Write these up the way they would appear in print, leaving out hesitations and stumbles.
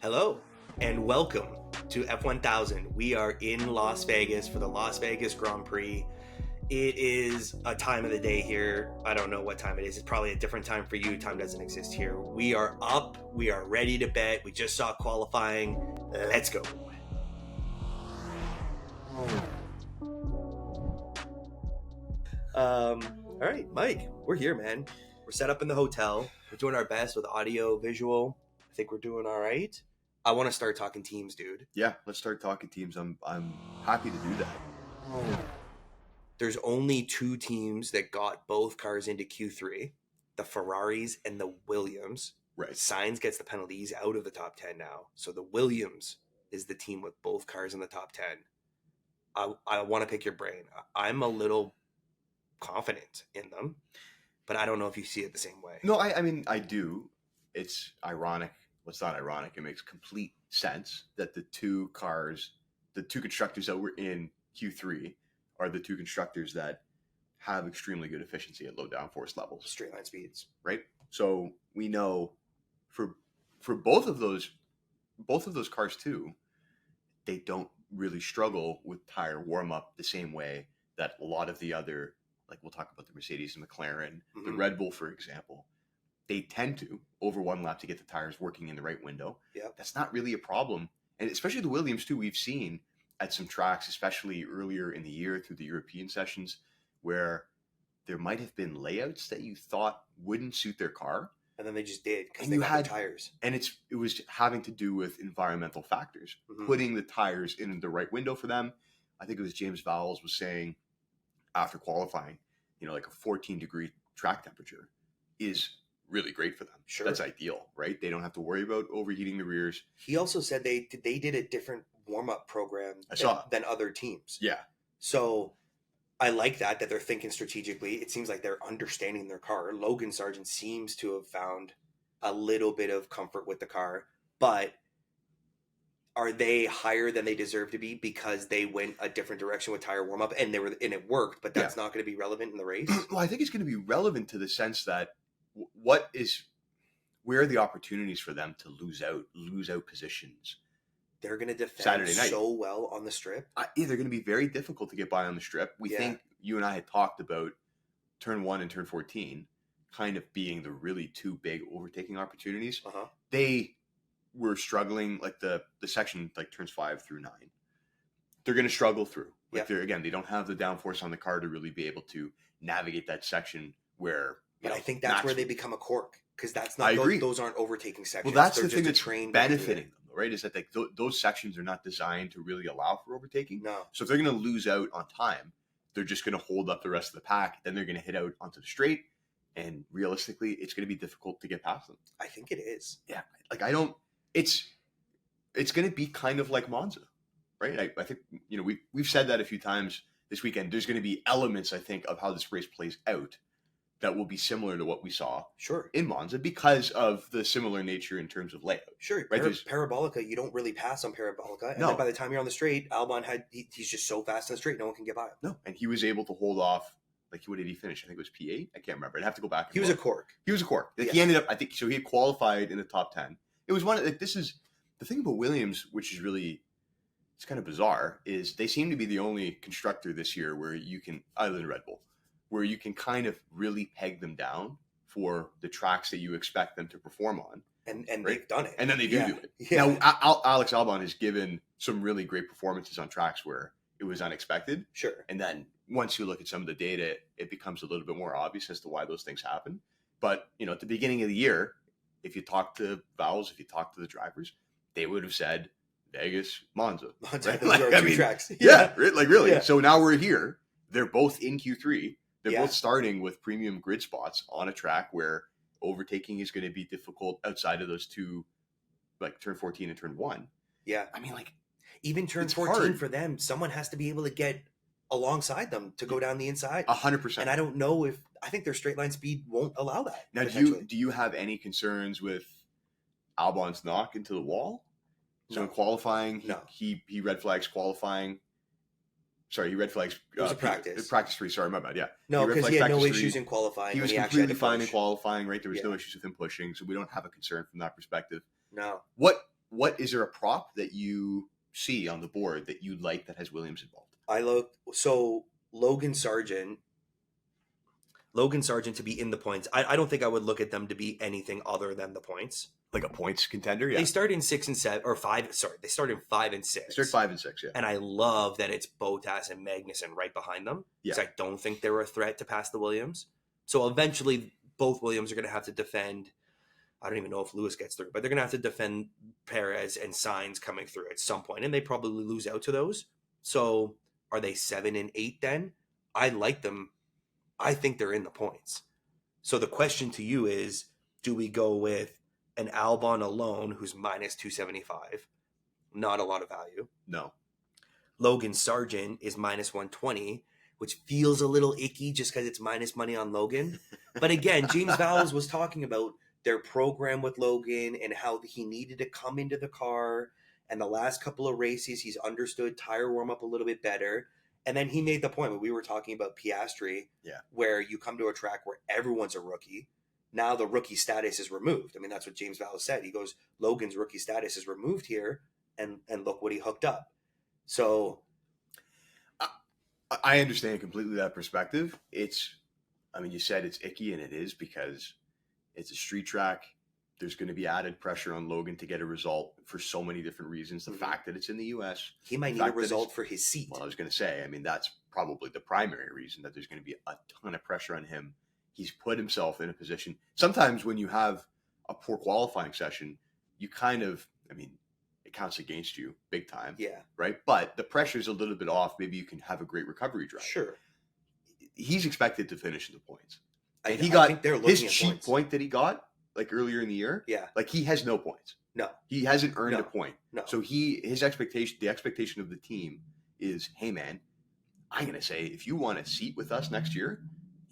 Hello and welcome to F1000. We are in Las Vegas for the Las Vegas Grand Prix. It is a time of the day here. I don't know what time it is. It's probably a different time for you. Time doesn't exist here. We are up. We are ready to bet. We just saw qualifying. Let's go. All right, Mike, we're here, man. We're set up in the hotel. We're doing our best with audio, visual. I think we're doing all right. I want to start talking teams, dude. Yeah, let's start talking teams. I'm happy to do that. There's only two teams that got both cars into Q3, the Ferraris and the Williams. Right. Sainz gets the penalties out of the top 10 now. So the Williams is the team with both cars in the top 10. I want to pick your brain. I'm a little confident in them, but I don't know if you see it the same way. No, I mean, I do. It's ironic. Well, it's not ironic. It makes complete sense that the two constructors that were in Q3 are the two constructors that have extremely good efficiency at low downforce levels. Straight line speeds. Right? So we know for both of those cars too, they don't really struggle with tire warm up the same way that a lot of the other, like we'll talk about the Mercedes and McLaren, the Red Bull, for example, they tend to over one lap to get the tires working in the right window. Yeah, that's not really a problem. And especially the Williams too, we've seen at some tracks, especially earlier in the year through the European sessions, where there might have been layouts that you thought wouldn't suit their car. And then they just did because they had the tires. And it was having to do with environmental factors, putting the tires in the right window for them. I think it was James Vowles was saying after qualifying, like a 14-degree track temperature is really great for them. Sure. That's ideal, right? They don't have to worry about overheating the rears. He also said they did a different warm-up program than other teams. Yeah. So I like that they're thinking strategically. It seems like they're understanding their car. Logan Sargent seems to have found a little bit of comfort with the car, but are they higher than they deserve to be because they went a different direction with tire warm-up and it worked, but that's not going to be relevant in the race? Well, I think it's going to be relevant to the sense that where are the opportunities for them to lose out positions? They're going to defend Saturday night so well on the strip. They're going to be very difficult to get by on the strip. We think you and I had talked about turn 1 and turn 14 kind of being the really two big overtaking opportunities. They were struggling, like the section like turns 5 through 9. They're going to struggle through. Like they don't have the downforce on the car to really be able to navigate that section where. But I think that's where they become a cork because that's not. I agree. Those aren't overtaking sections. Well, that's the thing that's benefiting them, right? Is that those sections are not designed to really allow for overtaking. No. So if they're going to lose out on time, they're just going to hold up the rest of the pack. Then they're going to hit out onto the straight, and realistically, it's going to be difficult to get past them. I think it is. Yeah, like I don't. It's going to be kind of like Monza, right? I think we've said that a few times this weekend. There's going to be elements, I think, of how this race plays out that will be similar to what we saw in Monza because of the similar nature in terms of layout. Sure. Right? Parabolica, you don't really pass on Parabolica. And then by the time you're on the straight, Albon he's just so fast on the straight, no one can get by him. No, and he was able to hold off. Like, what did he finish? I think it was P8. I can't remember. I'd have to go back. He was a cork. Like, he ended up, I think, so he had qualified in the top 10. It was this is the thing about Williams, which is really, it's kind of bizarre, is they seem to be the only constructor this year where you can, other than Red Bull, where you can kind of really peg them down for the tracks that you expect them to perform on. And they've done it. And then they do it. Yeah. Now, Alex Albon has given some really great performances on tracks where it was unexpected. Sure. And then once you look at some of the data, it becomes a little bit more obvious as to why those things happen. But, at the beginning of the year, if you talk to Vowles, if you talk to the drivers, they would have said Vegas, Monza. Right? Those are two tracks. Yeah. Right? Like, really. Yeah. So now we're here. They're both in Q3. They're both starting with premium grid spots on a track where overtaking is going to be difficult outside of those two, like turn 14 and turn 1. Yeah. I mean, like, even turn 14 for them, someone has to be able to get alongside them to go down the inside. 100%. And I don't know I think their straight line speed won't allow that. Now, do you have any concerns with Albon's knock into the wall? So in qualifying, he red flags qualifying. Sorry, he red flags. It was a practice. Practice 3. Sorry, my bad. Yeah. No, because he had no issues in qualifying. He was completely fine in qualifying, right? There was no issues with him pushing, so we don't have a concern from that perspective. No. What what is there a prop that you see on the board that you like that has Williams involved? So Logan Sargent to be in the points. I don't think I would look at them to be anything other than the points. Like a points contender, yeah. They start in 6 and 7 or 5. Sorry, they start in 5 and 6. They start 5 and 6, yeah. And I love that it's Bottas and Magnussen right behind them. Yeah. Because I don't think they're a threat to pass the Williams. So eventually, both Williams are going to have to defend. I don't even know if Lewis gets through, but they're going to have to defend Perez and Sainz coming through at some point, and they probably lose out to those. So are they 7 and 8 then? I like them. I think they're in the points. So the question to you is, do we go with an Albon alone who's minus 275? Not a lot of value. No. Logan Sargent is minus 120, which feels a little icky just because it's minus money on Logan. But again, James Vowles was talking about their program with Logan and how he needed to come into the car. And the last couple of races, he's understood tire warm up a little bit better. And then he made the point when we were talking about Piastri, where you come to a track where everyone's a rookie. Now the rookie status is removed. I mean, that's what James Vowles said. He goes, Logan's rookie status is removed here, and look what he hooked up. So I understand completely that perspective. You said it's icky, and it is because it's a street track. There's going to be added pressure on Logan to get a result for so many different reasons. The fact that it's in the U.S. He might need a result for his seat. Well, I was going to say, that's probably the primary reason that there's going to be a ton of pressure on him. He's put himself in a position. Sometimes when you have a poor qualifying session, you kind of, it counts against you big time. Yeah. Right? But the pressure's a little bit off. Maybe you can have a great recovery drive. Sure. He's expected to finish in the points. And I think they're looking his at cheap points. Point that he got earlier in the year. Yeah. He has no points. No. He hasn't earned a point. No. So the expectation of the team is, hey man, I'm going to say, if you want a seat with us next year,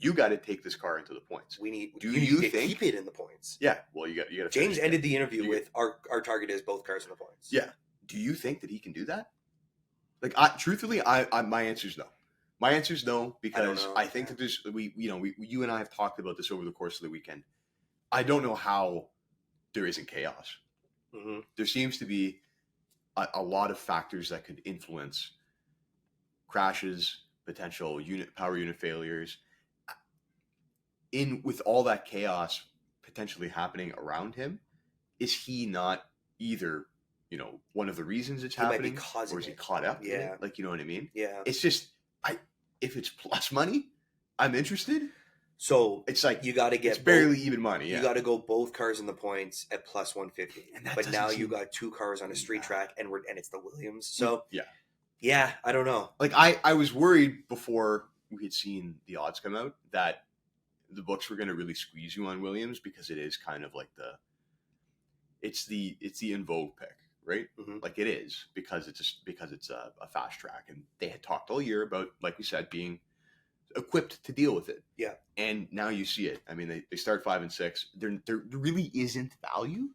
you got to take this car into the points. Do you think keep it in the points? Yeah. Well, you got to. James ended the interview with our target is both cars in the points. Yeah. Do you think that he can do that? Truthfully, my answer is no. My answer is no, because I think that there's you and I have talked about this over the course of the weekend. I don't know how there isn't chaos. Mm-hmm. There seems to be a lot of factors that could influence crashes, potential power unit failures. With all that chaos potentially happening around him, is he not either one of the reasons it's happening, or is he caught up? Yeah, in it? You know what I mean? Yeah. It's just if it's plus money, I'm interested. So it's you got to get it's barely even money. Yeah. You got to go both cars in the points at plus 150. But now you got two cars on a street track, and it's the Williams. So yeah, I don't know. I was worried before we had seen the odds come out that the books were going to really squeeze you on Williams, because it is kind of like it's the in vogue pick, right? Mm-hmm. It is because it's a fast track, and they had talked all year about, like we said, being equipped to deal with it. Yeah. And now you see it. They start 5 and 6. There really isn't value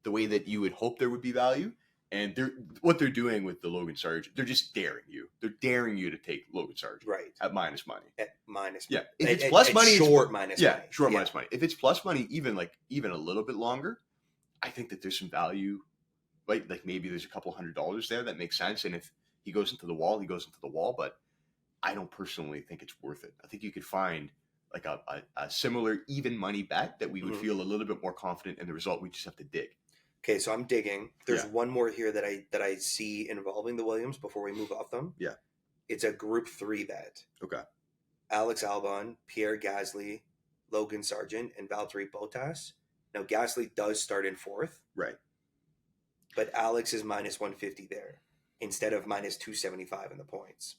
the way that you would hope there would be value. And what they're doing with the Logan Sargent, they're just daring you. They're daring you to take Logan Sargent at minus money. At minus money. Yeah. If it's plus money, short minus money. Yeah, short minus money. If it's plus money, even a little bit longer, I think that there's some value. Right? Maybe there's a couple $100 there that makes sense. And if he goes into the wall, he goes into the wall. But I don't personally think it's worth it. I think you could find a similar even money bet that we would feel a little bit more confident in the result. We just have to dig. Okay, so I'm digging. There's one more here that I see involving the Williams before we move off them. Yeah. It's a Group 3 bet. Okay. Alex Albon, Pierre Gasly, Logan Sargent, and Valtteri Bottas. Now, Gasly does start in 4th. Right. But Alex is minus 150 there instead of minus 275 in the points.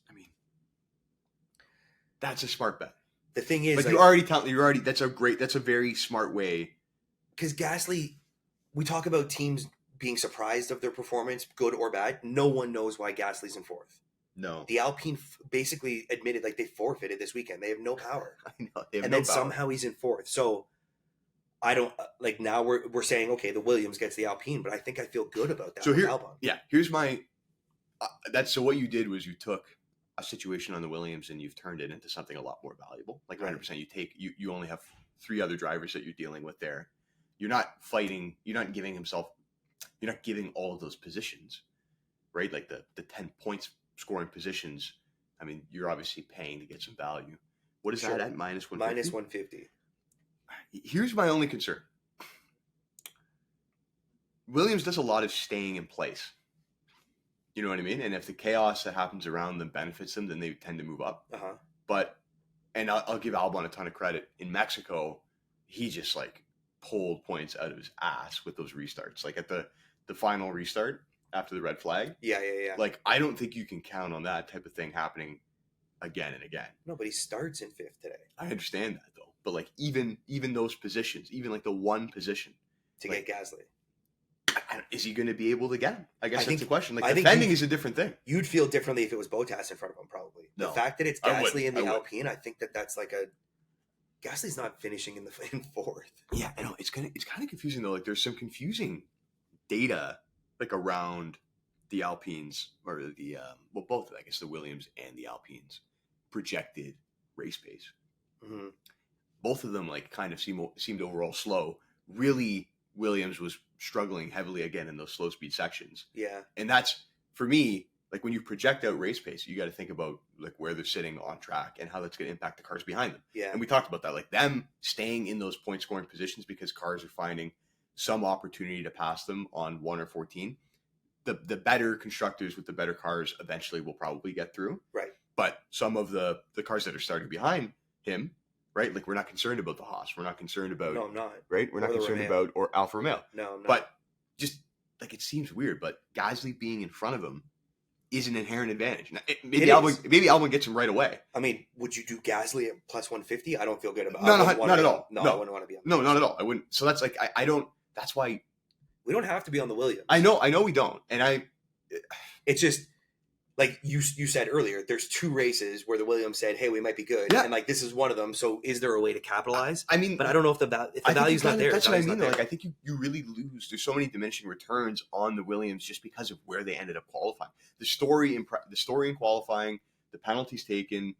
That's a smart bet. The thing is, that's a very smart way. Because Gasly, we talk about teams being surprised of their performance, good or bad. No one knows why Gasly's in 4th. No. The Alpine basically admitted they forfeited this weekend. They have no power. I know. They have and no then power. Somehow he's in 4th. So I don't now we're saying, okay, the Williams gets the Alpine, but I think I feel good about that. So Albon. Here's my so what you did was you took a situation on the Williams and you've turned it into something a lot more valuable. 100%. You only have 3 other drivers that you're dealing with there. You're not fighting. You're not giving himself you're not giving all of those positions, right? Like the 10 points scoring positions. I mean, you're obviously paying to get some value. What is that at minus 150? Minus 150. Here's my only concern. Williams does a lot of staying in place. You know what I mean? And if the chaos that happens around them benefits them, then they tend to move up. Uh-huh. But, and I'll give Albon a ton of credit. In Mexico, he just like pulled points out of his ass with those restarts. Like at the final restart after the red flag. Yeah. Like, I don't think you can count on that type of thing happening again and again. No, but he starts in 5th today. I understand that though. But like even those positions, even like the one position to like, get Gasly. Is he going to be able to get him? I guess that's the question. Like, I defending is a different thing. You'd feel differently if it was Bottas in front of him, probably. No, the fact that it's Gasly in the Alpine, I think that's like a... Gasly's not finishing in 4th. Yeah, I know. It's kind of confusing, though. Like, there's some confusing data, like, around the Alpines, or the, well, both, I guess, the Williams and the Alpines projected race pace. Mm-hmm. Both of them, like, kind of seemed overall slow. Really, Williams was struggling heavily again in those slow speed sections. Yeah. And that's, for me, like when you project out race pace, you got to think about like where they're sitting on track and how that's going to impact the cars behind them. Yeah. And we talked about that, like them staying in those point scoring positions because cars are finding some opportunity to pass them on 1 or 14. The better constructors with the better cars eventually will probably get through. Right. But some of the cars that are starting behind him, right? Like, we're not concerned about the Haas. We're not concerned about... No, I'm not. Right? We're not concerned about... Or Alfa Romeo. No. But just, like, it seems weird, but Gasly being in front of him is an inherent advantage. Now, maybe Albon gets him right away. I mean, would you do Gasly at plus 150? I don't feel good about it. No, not at all. No, I wouldn't want to be on. No, not at all. I wouldn't. So that's like, I don't... That's why... We don't have to be on the Williams. I know we don't. And it's just... Like you said earlier, there's 2 races where the Williams said, "Hey, we might be good," and like this is one of them. So, is there a way to capitalize? I mean, but I don't know if the value's not there. That's what I mean. Like, I think you really lose. There's so many diminishing returns on the Williams just because of where they ended up qualifying. The story in qualifying, the penalties taken,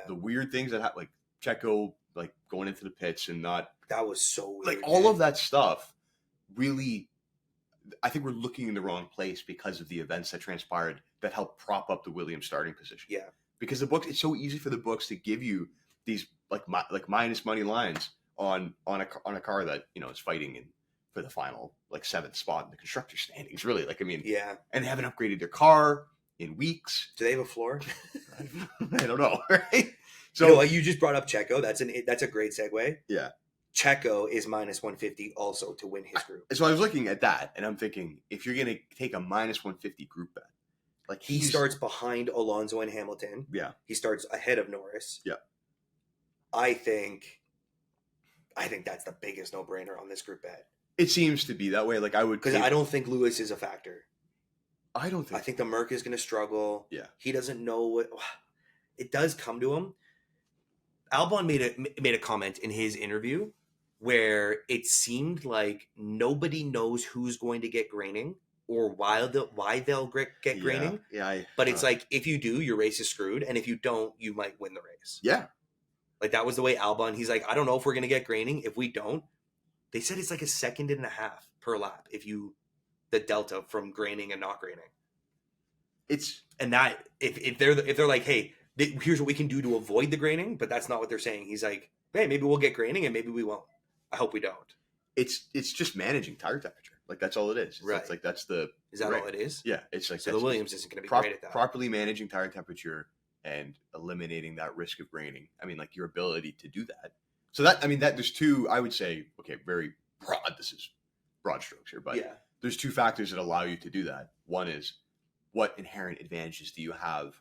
the weird things that like Checo like going into the pits and not. That was so weird. Like all of that stuff, really. I think we're looking in the wrong place because of the events that transpired that helped prop up the Williams starting position. Yeah. Because the books, it's so easy for the books to give you these like minus money lines on a car that, you know, is fighting for the final like 7th spot in the constructor standings. Really, like, I mean, yeah. And they haven't upgraded their car in weeks. Do they have a floor? I don't know. Right. So you just brought up Checo. That's a great segue. Yeah. Checo is minus 150 also to win his group. So I was looking at that and I'm thinking, if you're going to take a minus 150 group bet, like he starts behind Alonso and Hamilton. Yeah. He starts ahead of Norris. Yeah. I think that's the biggest no-brainer on this group bet. It seems to be that way. Like I would, because I don't think Lewis is a factor. I don't think. I think the Merc is going to struggle. Yeah. He doesn't know what. It does come to him. Albon made a comment in his interview where it seemed like nobody knows who's going to get graining or why they'll get graining. Yeah. But it's like, if you do, your race is screwed. And if you don't, you might win the race. Yeah. Like, that was the way Albon, he's like, I don't know if we're going to get graining. If we don't, they said it's like 1.5 seconds per lap the delta from graining and not graining. And that, if they're like, hey, here's what we can do to avoid the graining, but that's not what they're saying. He's like, hey, maybe we'll get graining and maybe we won't. I hope we don't. It's just managing tire temperature. Like, that's all it is. Right. It's like, that's the... Is that all it is? Yeah. It's like... So the Williams isn't going to be great at that. Properly managing tire temperature and eliminating that risk of graining. I mean, like, your ability to do that. So that, I mean, that there's 2, I would say, okay, very broad. This is broad strokes here, but there's 2 factors that allow you to do that. One is, what inherent advantages do you have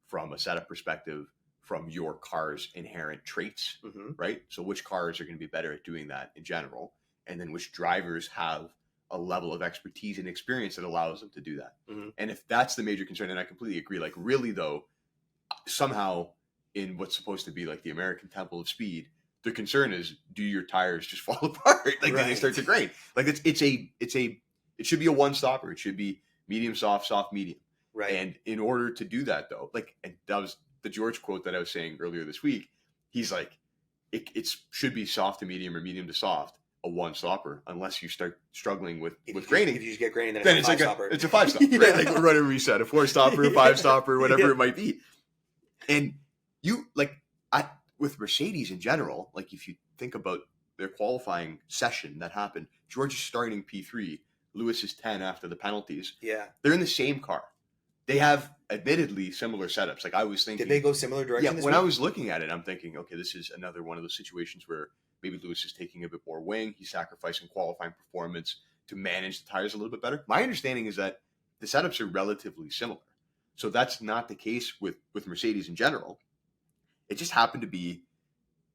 from a setup perspective, from your car's inherent traits, right? So which cars are going to be better at doing that in general, and then which drivers have a level of expertise and experience that allows them to do that. And if that's the major concern, and I completely agree, like really though, somehow in what's supposed to be like the American Temple of Speed, the concern is, do your tires just fall apart? Like, do they start to grain? Like it should be a one stopper. It should be medium, soft, medium. Right. And in order to do that though, like, and that was the George quote that I was saying earlier this week. He's like, it should be soft to medium or medium to soft a one stopper unless you start struggling with If graining. If you just get graining, then then it's it's a like five-stopper. it's a 5-stopper, right? Yeah. Like whatever you said, a 4-stopper, a 5-stopper, whatever Yeah. it might be. And you with Mercedes in general, like if you think about their qualifying session that happened, George is starting P3, Lewis is 10 after the penalties. Yeah. They're in the same car. They have admittedly similar setups. Like I was thinking, Did they go similar direction? yeah, when I was looking at it, I'm thinking, okay, this is another one of those situations where maybe Lewis is taking a bit more wing. He's sacrificing qualifying performance to manage the tires a little bit better. My understanding is that the setups are relatively similar. So that's not the case with Mercedes in general. It just happened to be,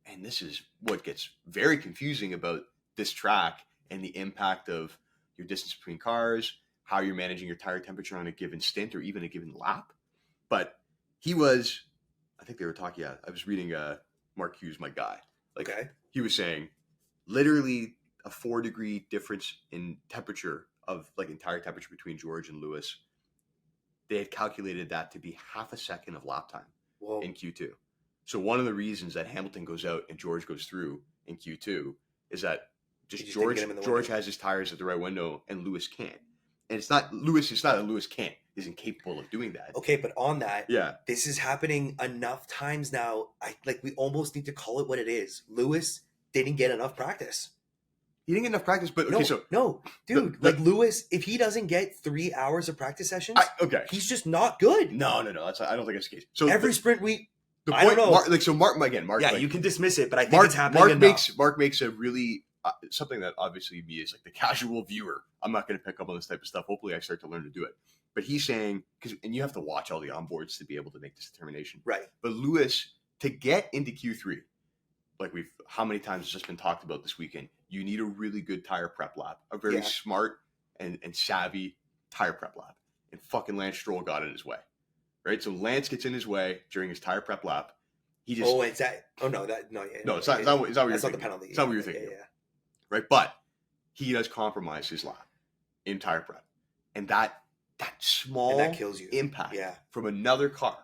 and this is what gets very confusing about this track and the impact of your distance between cars, how you're managing your tire temperature on a given stint or even a given lap. But he was, I think they were talking, I was reading Mark Hughes, my guy. Like he was saying literally a 4-degree difference in temperature of like entire temperature between George and Lewis. They had calculated that to be half a second of lap time in Q2. So one of the reasons that Hamilton goes out and George goes through in Q2 is that just George has his tires at the right window and Lewis can't. And it's not that Lewis can't, is incapable of doing that. Okay, but on that, yeah, this is happening enough times now. We almost need to call it what it is. Lewis didn't get enough practice. He didn't get enough practice, but okay, no, dude, Lewis, if he doesn't get 3 hours of practice sessions, he's just not good. No, I don't think that's the case. So every sprint week, I don't know. Mark. Yeah, you can dismiss it, but I think it's happening. Mark makes a really something that obviously me as like the casual viewer, I'm not going to pick up on this type of stuff. Hopefully, I start to learn to do it. But he's saying and you have to watch all the onboards to be able to make this determination, right? But Lewis to get into Q3, like how many times it's just been talked about this weekend, you need a really good tire prep lap, a very smart and savvy tire prep lap. And fucking Lance Stroll got in his way, right? So Lance gets in his way during his tire prep lap. He just it's not it's not what you're thinking. The penalty. It's not what you're thinking, right? But he does compromise his lap in tire prep, and that small that kills you. Impact from another car,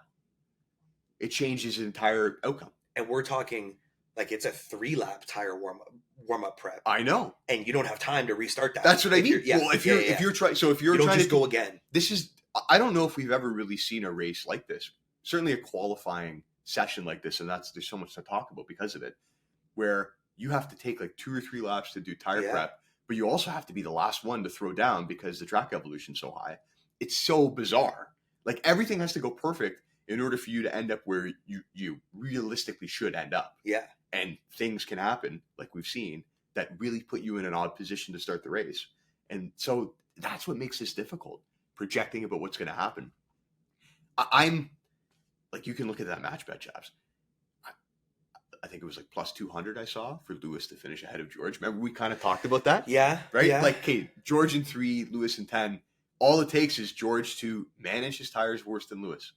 it changes his entire outcome. And we're talking like it's a 3-lap tire warm up prep. I know, and you don't have time to restart that. That's what I mean. If you're trying to go again, this is. I don't know if we've ever really seen a race like this. Certainly a qualifying session like this, and there's so much to talk about because of it, where you have to take like 2 or 3 laps to do tire prep, but you also have to be the last one to throw down because the track evolution's so high. It's so bizarre. Like everything has to go perfect in order for you to end up where you realistically should end up. Yeah. And things can happen, like we've seen, that really put you in an odd position to start the race. And so that's what makes this difficult, projecting about what's going to happen. I'm like, you can look at that match bet, chaps. I think it was like plus 200 I saw for Lewis to finish ahead of George. Remember we kind of talked about that? Yeah. Right? Yeah. Like, okay, George in 3, Lewis in 10. All it takes is George to manage his tires worse than Lewis.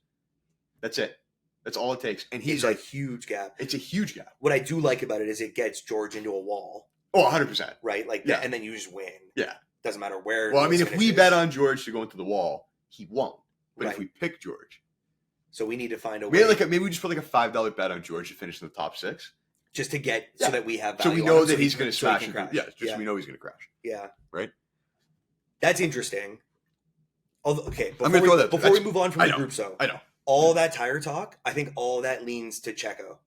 That's it. That's all it takes. And he's a huge gap. It's a huge gap. What I do like about it is it gets George into a wall. Oh, 100%. Right? Like that, and then you just win. Yeah. Doesn't matter where. Well, I mean, if we bet on George to go into the wall, he won't. But if we pick George. So we need to find a way. Maybe we just put like a $5 bet on George to finish in the top 6. Just to get, so that we have value. So we know that he's going to crash. So we know he's going to crash. Yeah. Right? That's interesting. Although, okay, I'm going to throw that. Before we move on from the group, I know. All that tire talk, I think all that leans to Checo.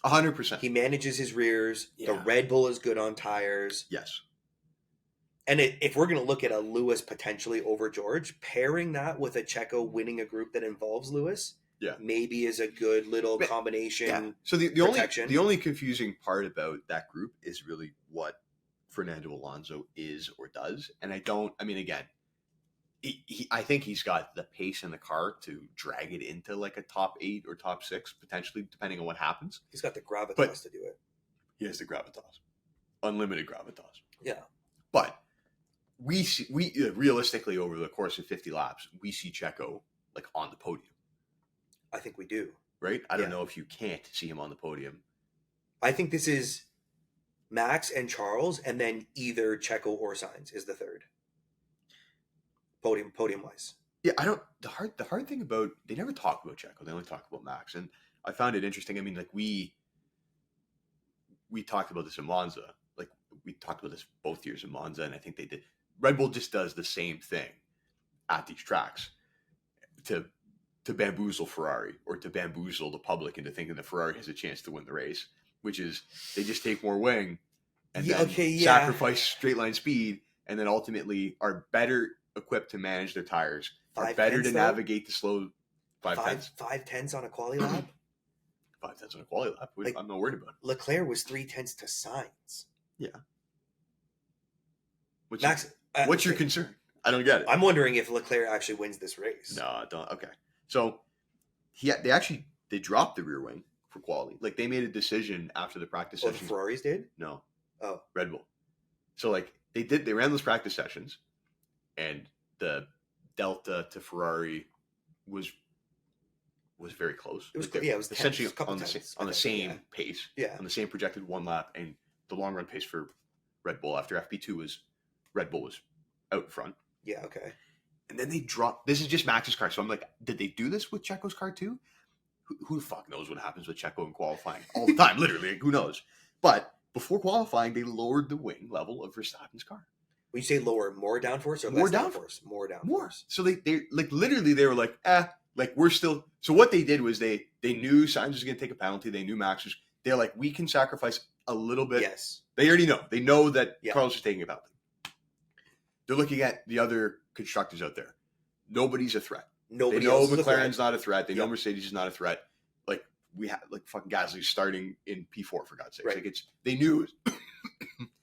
100%. He manages his rears. Yeah. The Red Bull is good on tires. Yes. And if we're going to look at a Lewis potentially over George, pairing that with a Checo winning a group that involves Lewis, maybe is a good little combination. Yeah. So the only confusing part about that group is really what Fernando Alonso is or does. And again, I think he's got the pace in the car to drag it into like a top 8 or top 6, potentially, depending on what happens. He's got the gravitas to do it. He has the gravitas. Unlimited gravitas. Yeah. But we realistically, over the course of 50 laps, we see Checo like on the podium. I think we do. Right? I don't know if you can't see him on the podium. I think this is Max and Charles, and then either Checo or Sainz is the third. Podium wise. Yeah, the hard thing about, they never talk about Checo, they only talk about Max. And I found it interesting. I mean, like we talked about this in Monza. Like we talked about this both years in Monza, and I think they did. Red Bull just does the same thing at these tracks to bamboozle Ferrari or to bamboozle the public into thinking that Ferrari has a chance to win the race, which is they just take more wing and sacrifice straight line speed, and then ultimately are better equipped to manage their tires, are better to navigate the slow 5/10 on a quali lap. 5/10 on a quali lap. I'm not worried about it. Leclerc was 3/10 to Sainz. Yeah. Max, what's your concern? I don't get it. I'm wondering if Leclerc actually wins this race. No, I don't. Okay. So they dropped the rear wing for quality. Like they made a decision after the practice sessions. The Ferraris did? No. Oh. Red Bull. So like they ran those practice sessions, and the delta to Ferrari was very close. It was it was essentially on the same pace. Yeah. On the same projected one lap, and the long run pace for Red Bull after FP2 was Red Bull was out in front. Yeah, okay. And then they dropped. This is just Max's car, so I'm like, did they do this with Checo's car too? Who the fuck knows what happens with Checo in qualifying all the time? Literally, who knows? But before qualifying, they lowered the wing level of Verstappen's car. When you say lower, more downforce or more less downforce? More downforce. More. So they like literally they were like, like we're still. So what they did was they knew Sainz was going to take a penalty. They knew Max was. They're like, we can sacrifice a little bit. Yes. They already know. They know that Carlos is taking a penalty. They're looking at the other constructors out there. Nobody's a threat. They know McLaren's not a threat. They know Mercedes is not a threat. Like we have, like fucking Gasly starting in P4 for God's sake. Right. Like they knew.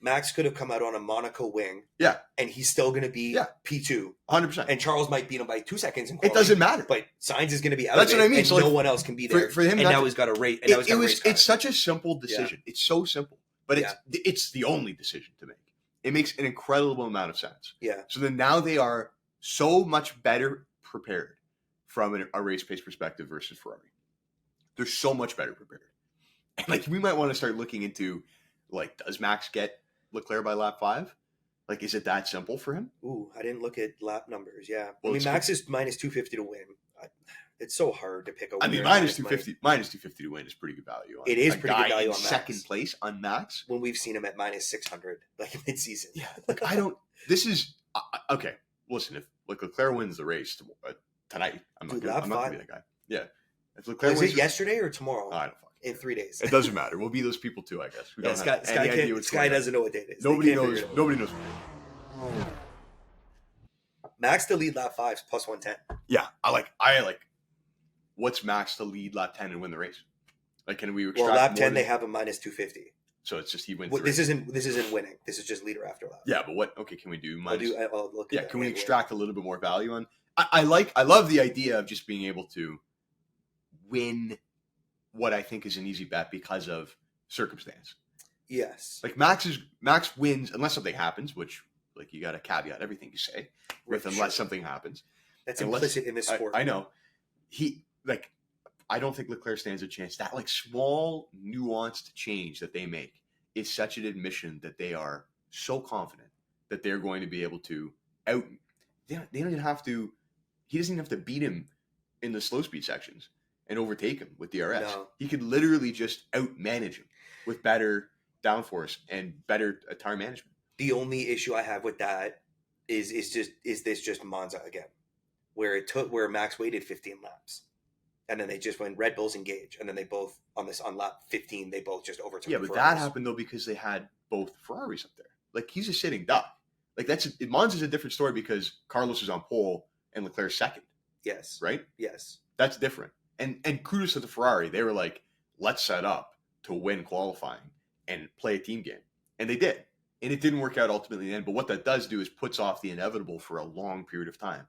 Max could have come out on a Monaco wing. Yeah. And he's still going to be P2. 100%. And Charles might beat him by 2 seconds. It doesn't matter. But Sainz is going to be out. That's what I mean. And so no one else can be there. For him, and now he's got a rate. It's such a simple decision. Yeah. It's so simple, but it's the only decision to make. It makes an incredible amount of sense. Yeah. So then now they are so much better prepared from a race pace perspective versus Ferrari. They're so much better prepared. And like we might want to start looking into like, does Max get Leclerc by lap 5? Like, is it that simple for him? Ooh, I didn't look at lap numbers. Yeah. Well, I mean, Max is minus 250 to win. It's so hard to pick a winner. I mean, minus 250 to win is pretty good value. It is pretty good value on Max. Second place on Max. When we've seen him at minus 600, like mid-season. Yeah, like I don't. This is okay. Listen, if like Leclerc wins the race tonight, I'm not gonna be that guy. Yeah, if Leclerc wins, is it yesterday or tomorrow? I don't fucking. In 3 days. It doesn't matter. We'll be those people too, I guess. We don't have any idea what's going on. Sky doesn't know what date it is. Nobody knows. Nobody knows. Max to lead lap 5 is plus 110. Yeah, I like. What's Max to lead lap 10 and win the race? Like, can we extract lap 10 they have a minus 250. So it's just he wins. Well, this isn't winning. This is just leader after lap. Yeah, but what? Okay, can we do minus? I'll look. Yeah, can we extract a little bit more value on? I love the idea of just being able to win what I think is an easy bet because of circumstance. Yes. Like Max wins unless something happens, which like you got to caveat everything you say with unless something happens. That's implicit in this sport. I know. I don't think Leclerc stands a chance. That like small nuanced change that they make is such an admission that they are so confident that they're going to be able to out. They don't even have to. He doesn't even have to beat him in the slow speed sections and overtake him with DRS. No. He could literally just out manage him with better downforce and better tire management. The only issue I have with that is this just Monza again, where Max waited 15 laps. And then they just went Red Bulls engage, and then they both on lap 15 they both just overtook. Yeah, but that happened though because they had both Ferraris up there. Like he's a sitting duck. Like Monza's a different story because Carlos is on pole and Leclerc's second. Yes. Right. Yes. That's different. And kudos to the Ferrari. They were like, let's set up to win qualifying and play a team game, and they did. And it didn't work out ultimately in the end. But what that does do is puts off the inevitable for a long period of time.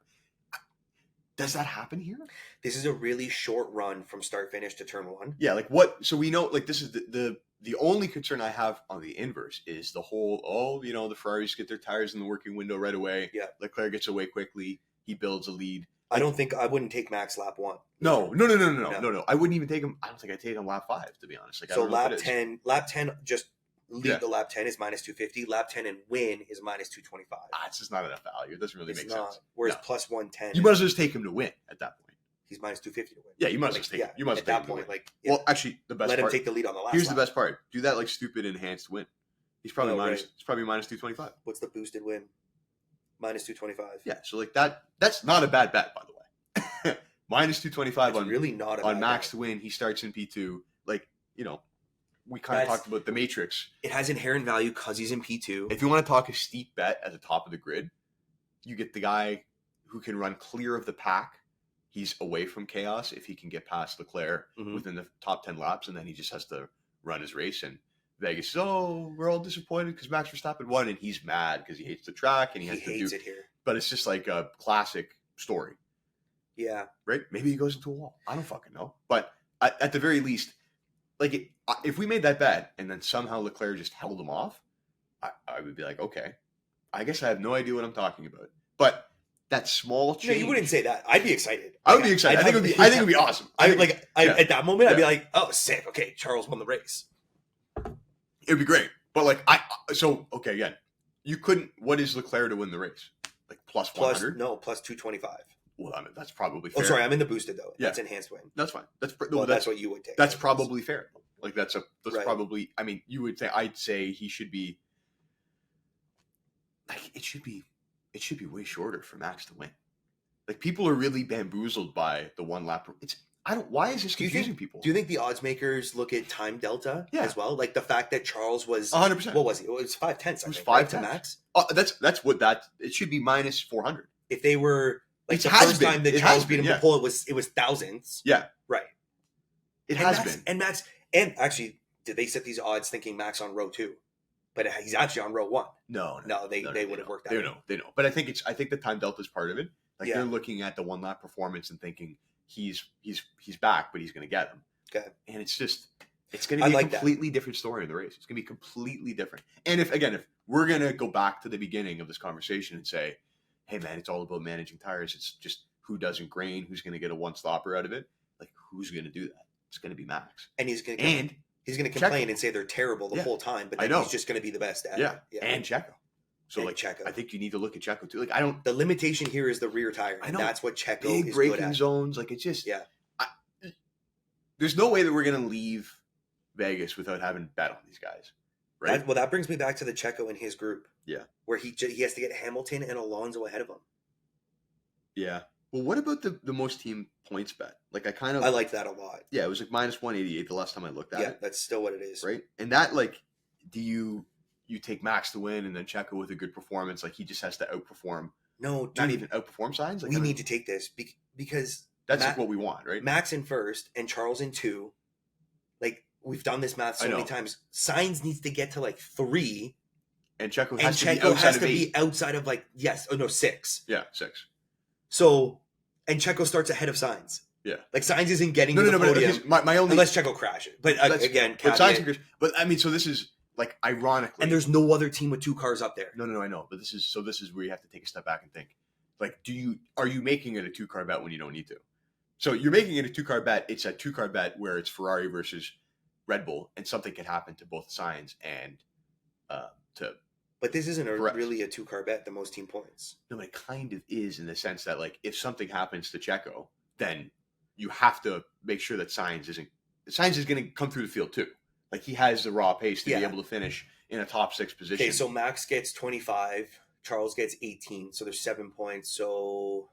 Does that happen here? This is a really short run from start finish to turn 1. Yeah, like what? So we know, like this is the only concern I have on the inverse is the whole. The Ferraris get their tires in the working window right away. Yeah, Leclerc gets away quickly. He builds a lead. I wouldn't take Max lap 1. No. I wouldn't even take him. I don't think I'd take him lap 5 to be honest. Like, so lap 10 just lead the lap 10 is minus 250. Lap 10 and win is minus 225. It's just not enough value. It doesn't really make sense. Whereas plus 110. You might as well just take him to win at that point. He's minus 250 to win. Yeah, you might as well take him. You might as well take him to win. Well, actually, the best part. Let him take the lead on the last Here's lap. The best part. Do that like stupid enhanced win. He's probably Oh, minus. right. It's probably minus 225. What's the boosted win? Minus 225. Yeah, so like that's not a bad bet, by the way. Minus 225 It's on really not a on bad Max bet. to win. He starts in P2. Like, you know, we kind of That's- talked about the Matrix. It has inherent value because he's in P2. If you want to talk a steep bet at the top of the grid, you get the guy who can run clear of the pack. He's away from chaos if he can get past Leclerc within the top 10 laps, and then he just has to run his race. And Vegas, we're all disappointed because Max Verstappen won, and he's mad because he hates the track and he hates it here. But it's just like a classic story. Yeah. Right? Maybe he goes into a wall. I don't fucking know. But at the very least, like if we made that bet and then somehow Leclerc just held him off, I would be like, okay, I guess I have no idea what I'm talking about. But that small change. No, you wouldn't say that. I'd be excited. I would be excited. I think it would be awesome. At that moment, I'd be like, oh, sick. Okay, Charles won the race. It would be great. But like okay, again, you couldn't. What is Leclerc to win the race? Like plus 100? No, plus 225. Well, I mean, that's probably fair. Oh, sorry, I'm in the boosted though. Yeah. That's enhanced win. That's fine. That's what you would take. That's probably fair. Like that's right. probably. I mean, you would say. I'd say he should be. Like it should be way shorter for Max to win. Like people are really bamboozled by the one lap. Why is this confusing people? Do you think the odds makers look at time delta as well? Like the fact that Charles was 100%. What was he? It was 5/10. It was 5 to Max. That's what that. It should be minus 400. If they were like It the has first been. time that It Charles has beat him been, before, it was thousands. Yeah, right. It has been. And Max, and actually, did they set these odds thinking Max on row 2? But he's actually on row 1. No, they would have worked out. They know. But I think the time delta is part of it. Like Yeah. they're looking at the one lap performance and thinking he's back, but he's going to get them. Okay. And it's going to be a completely different story in the race. It's going to be completely different. And if we're going to go back to the beginning of this conversation and say, hey man, it's all about managing tires. It's just who doesn't grain, who's going to get a one stopper out of it. Like who's going to do that? It's going to be Max. And he's going to complain and say they're terrible the whole time, but then he's just going to be the best at it. Yeah. And Checo. So Checo. I think you need to look at Checo too. Like the limitation here is the rear tire. I know. That's what Checo big is braking good at. zones. Like it's just there's no way that we're going to leave Vegas without having bet on these guys, right? That brings me back to the Checo in his group. Yeah, where he has to get Hamilton and Alonso ahead of him. Yeah. Well, what about the most team points bet? Like I like that a lot. Yeah, it was like minus 188 the last time I looked at it. Yeah, that's still what it is, right? And that do you take Max to win and then Checo with a good performance? Like he just has to outperform. No, dude, not even outperform signs. Like, we need to take this because that's what we want, right? Max in first and Charles in 2. Like we've done this math so many times. Sainz needs to get to 3, and Checo has to be outside of 6. Yeah, 6. So, and Checo starts ahead of Sainz. Yeah, Sainz isn't getting to the podium. But my only unless Checo crashes. But again, Sainz. But I mean, so this is ironically, and there's no other team with 2 cars up there. No, I know. But this is where you have to take a step back and think. Are you making it a 2-car bet when you don't need to? So you're making it a 2-car bet. It's a 2-car bet where it's Ferrari versus Red Bull, and something can happen to both Sainz and to. But this isn't really a 2-car bet, the most team points. No, it kind of is in the sense that if something happens to Checo, then you have to make sure that Sainz is going to come through the field too. Like he has the raw pace to be able to finish in a top 6 position. Okay, so Max gets 25, Charles gets 18, so there's 7 points. So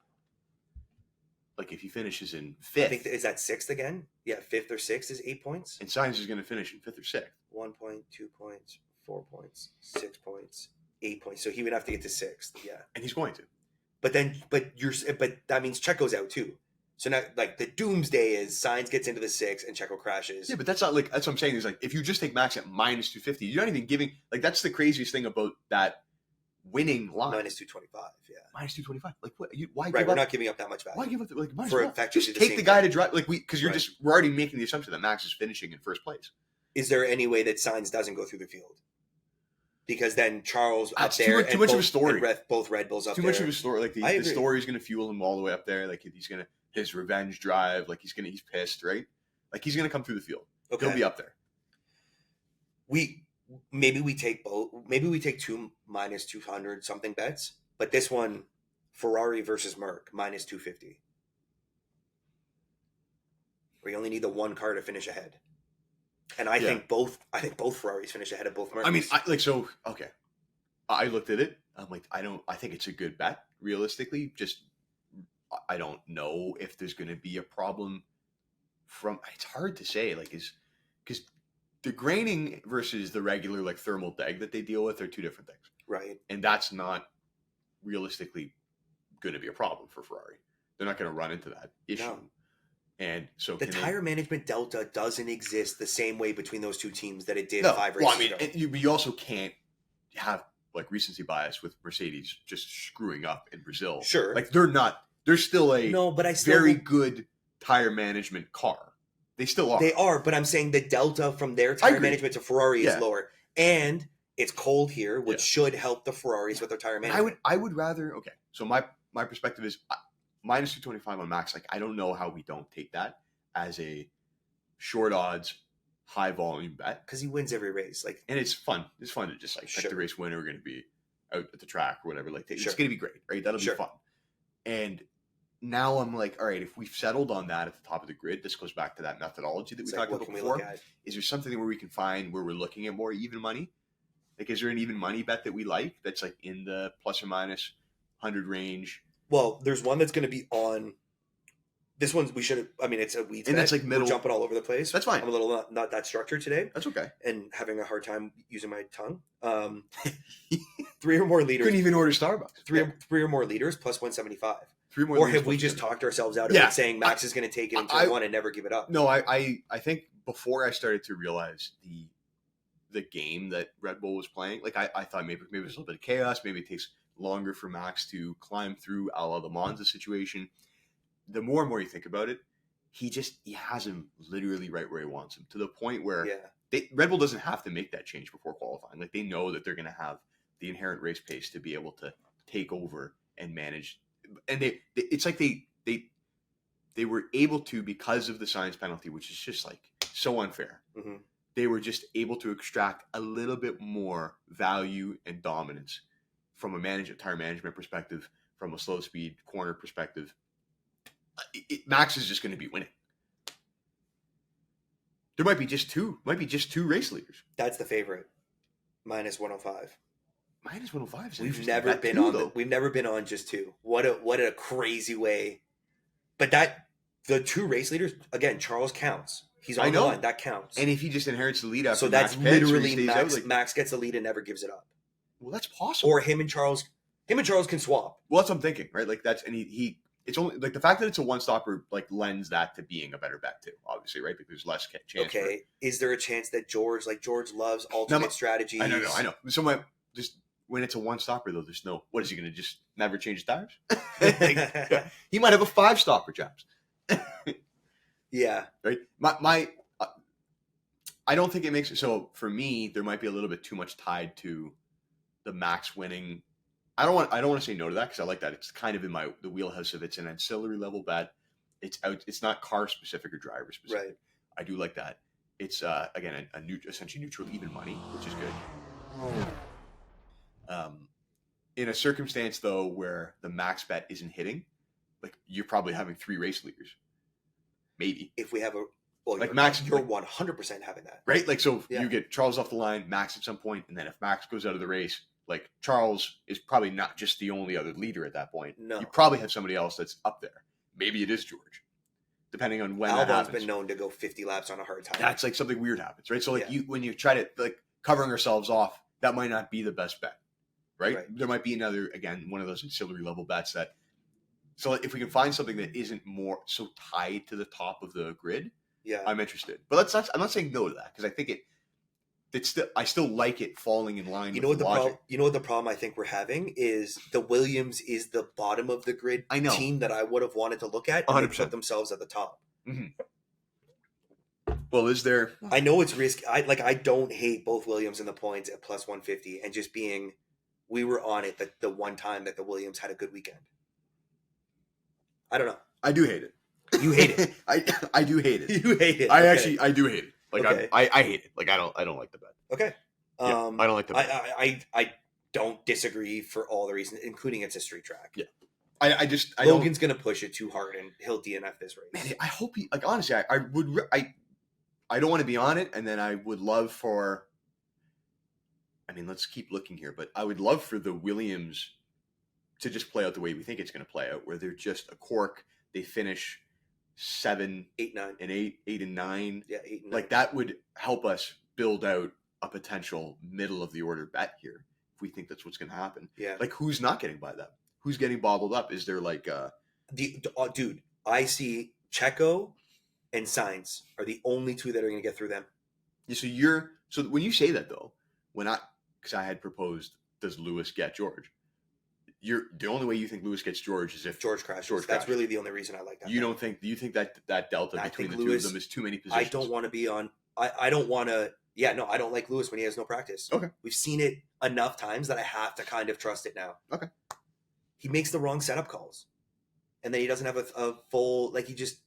if he finishes in 5th, I think is that 6th again? Yeah, 5th or 6th is 8 points. And Sainz is going to finish in 5th or 6th. 1 point, 2 points, 4 points, 6 points, 8 points. So he would have to get to 6th. Yeah, and he's going to. But that means Checo's out too. So now, the doomsday is Sainz gets into the 6 and Checo crashes. Yeah, but that's not that's what I'm saying is if you just take Max at minus 250, you're not even giving that's the craziest thing about that winning line. Minus 225, yeah. Minus 225. What? Why? Right, we're not giving up that much value. Why give up? Minus for just take the guy to drive. Because we're already making the assumption that Max is finishing in first place. Is there any way that Sainz doesn't go through the field? Because then Charles up there, too much of a story. Both Red Bulls up there. Too much of a story. The story is going to fuel him all the way up there. He's going to his revenge drive. He's pissed, right? He's going to come through the field. Okay. He'll be up there. Maybe we take both. Maybe we take 2 minus 200 something bets. But this one, Ferrari versus Merc minus 250. Where you only need the 1 car to finish ahead. And I think both Ferraris finished ahead of both Mercs. I mean, okay. I looked at it. I'm like, I think it's a good bet. Realistically, just I don't know if there's going to be a problem. It's hard to say, because the graining versus the regular like thermal deg that they deal with are two different things, right? And that's not realistically going to be a problem for Ferrari. They're not going to run into that issue. No. And so the tire management delta doesn't exist the same way between those two teams that it did 5 races ago. You also can't have like recency bias with Mercedes just screwing up in Brazil. Sure, like they're still very good tire management car. They still are. They are, but I'm saying the delta from their tire management to Ferrari is lower, and it's cold here, which should help the Ferraris with their tire management. I would rather. Okay, so my perspective is minus 225 on Max. Like, I don't know how we don't take that as a short odds, high volume bet, because he wins every race. Like, and it's fun. It's fun to just like pick the race winner. We're going to be out at the track or whatever. Like, it's going to be great, right? That'll be fun. And now I'm like, all right, if we've settled on that at the top of the grid, this goes back to that methodology that we talked about before. Is there something where we can find where we're looking at more even money? Like, is there an even money bet that we like that's like in the plus or minus 100 range? Well, there's one that's going to be on. This one's it's a weeds bet. And that's like middle. We're jumping all over the place. That's fine. I'm a little not that structured today. That's okay. And having a hard time using my tongue. 3 or more liters. Couldn't even order Starbucks. Three or more liters plus 175. 3 more. Or have we just talked ourselves out of it, saying Max is going to take it in turn 1 and never give it up? No, I think before I started to realize the game that Red Bull was playing, like I thought maybe there's a little bit of chaos. Maybe it takes longer for Max to climb through a la the Monza situation. The more and more you think about it, he has him literally right where he wants him, to the point where Red Bull doesn't have to make that change before qualifying. Like, they know that they're going to have the inherent race pace to be able to take over and manage. And it's like they were able to, because of the science penalty, which is just like so unfair. Mm-hmm. They were just able to extract a little bit more value and dominance from a tire management perspective, from a slow speed corner perspective. Max is just going to be winning. There might be just two race leaders. That's the favorite. Minus 105. Minus 105 is We've never been on just 2. What a crazy way. But the 2 race leaders, again, Charles counts. He's on the line. That counts. And if he just inherits the lead after so that's literally Max gets the lead and never gives it up. Well, that's possible. Or him and Charles can swap. Well, that's what I'm thinking, right? Like, it's only like the fact that it's a one stopper like lends that to being a better bet too, obviously, right? Because there's less chance. Okay, is there a chance that George loves ultimate strategies? I know. So when it's a one stopper though, there's no. What is he going to just never change his tires? He might have a 5 stopper, chaps. Yeah. Right. I don't think it makes it. So for me, there might be a little bit too much tied to the Max winning. I don't want to say no to that, because I like that. It's kind of in the wheelhouse of it's an ancillary level bet. It's not car specific or driver specific. Right. I do like that. It's again essentially neutral even money, which is good. In a circumstance though where the Max bet isn't hitting, like, you're probably having 3 race leaders. Maybe if we have Max, you're 100% having that, right? Like, so you get Charles off the line, Max at some point, and then if Max goes out of the race, like, Charles is probably not just the only other leader at that point. No, you probably have somebody else that's up there. Maybe it is George, depending on when that happens. Albon's been known to go 50 laps on a hard tire. That's like something weird happens, right? So like when you try to like covering ourselves off, that might not be the best bet, right? There might be another, again, one of those ancillary level bets that. So if we can find something that isn't more so tied to the top of the grid, I'm interested. But I'm not saying no to that, because I think I still like it falling in line. You know what the problem I think we're having is the Williams is the bottom of the grid team that I would have wanted to look at, and 100%. They put themselves at the top. Mm-hmm. Well, is there? I know it's risky. I don't hate both Williams and the points at plus 150, and just being, we were on it the one time that the Williams had a good weekend. I don't know. I do hate it. You hate it. I do hate it. You hate it. I do hate it. Like, I hate it. Like, I don't like the bet. Okay. I don't like the bet. I don't disagree for all the reasons, including it's a street track. Yeah. Logan's going to push it too hard and he'll DNF this race. Man, I hope he, like, honestly, I would, I don't want to be on it, and then I would love for. I mean, let's keep looking here, but I would love for the Williams to just play out the way we think it's going to play out, where they're just a cork. They finish 7, 8, 9, and 8, 8 and 9. Yeah, 8 and 9. Like that would help us build out a potential middle of the order bet here if we think that's what's going to happen. Yeah. Like who's not getting by them? Who's getting bobbled up? Is there like dude? I see Checo and Sainz are the only two that are going to get through them. Yeah, so when you say that though, because I had proposed, does Lewis get George? The only way you think Lewis gets George is if George crashes. That's really the only reason I like that. Do you think that delta between the two of them is too many positions? I don't want to be on. I don't want to. Yeah, no, I don't like Lewis when he has no practice. Okay, we've seen it enough times that I have to kind of trust it now. Okay, he makes the wrong setup calls, and then he doesn't have a full like he just.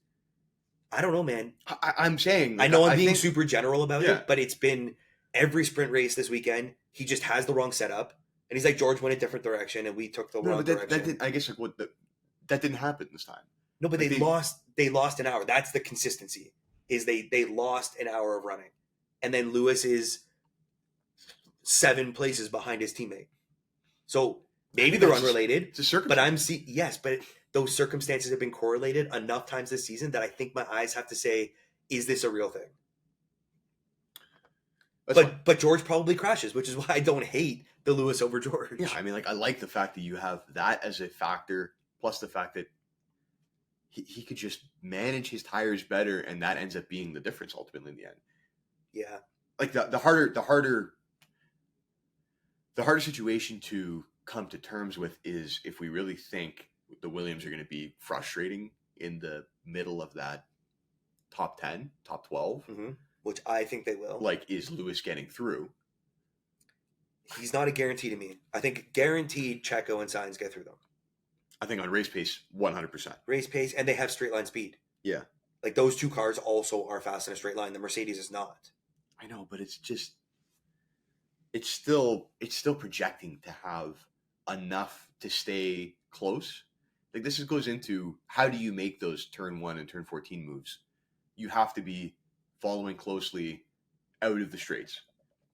I don't know, man. I'm saying. I know I'm being super general about it, but it's been every sprint race this weekend. He just has the wrong setup. And he's like, George went a different direction, and we took the wrong direction. I guess that didn't happen this time. No, but they lost an hour. That's the consistency. Is they lost an hour of running, and then Lewis is 7 places behind his teammate. So maybe they're unrelated. It's a circumstance. But but those circumstances have been correlated enough times this season that I think my eyes have to say, is this a real thing? But George probably crashes, which is why I don't hate the Lewis over George. Yeah, I mean, like I like the fact that you have that as a factor, plus the fact that he could just manage his tires better, and that ends up being the difference ultimately in the end. Yeah, like the harder situation to come to terms with is if we really think the Williams are going to be frustrating in the middle of that top 10, top 12. Mm-hmm. Which I think they will. Like, is Lewis getting through? He's not a guarantee to me. I think guaranteed Checo and Sainz get through them. I think on race pace, 100%. Race pace, and they have straight line speed. Yeah. Like, those two cars also are fast in a straight line. The Mercedes is not. I know, but it's still projecting to have enough to stay close. Like, this goes into how do you make those turn 1 and turn 14 moves? You have to be following closely out of the straights,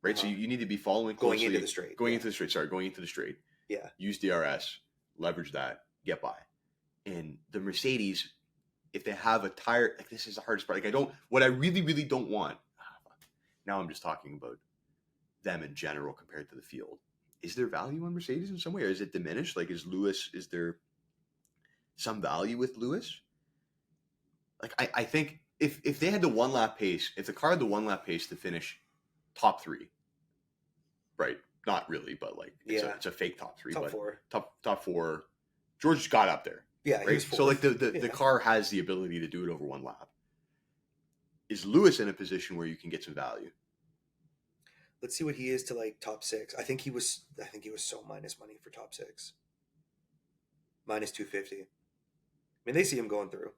right? So you need to be following closely. Going into the straight. Going into the straight. Yeah. Use DRS, leverage that, get by. And the Mercedes, if they have a tire, like this is the hardest part. Like what I really, really don't want, now I'm just talking about them in general compared to the field. Is there value on Mercedes in some way? Or is it diminished? Like is there some value with Lewis? Like I think if they had the 1 lap pace, if the car had the 1 lap pace to finish top 3, right? Not really, but like it's a fake top 3, top 4. Top 4. George got up there. Yeah, right. So like the car has the ability to do it over 1 lap. Is Lewis in a position where you can get some value? Let's see what he is to like top 6. I think he was so minus money for top 6. Minus 250. I mean, they see him going through.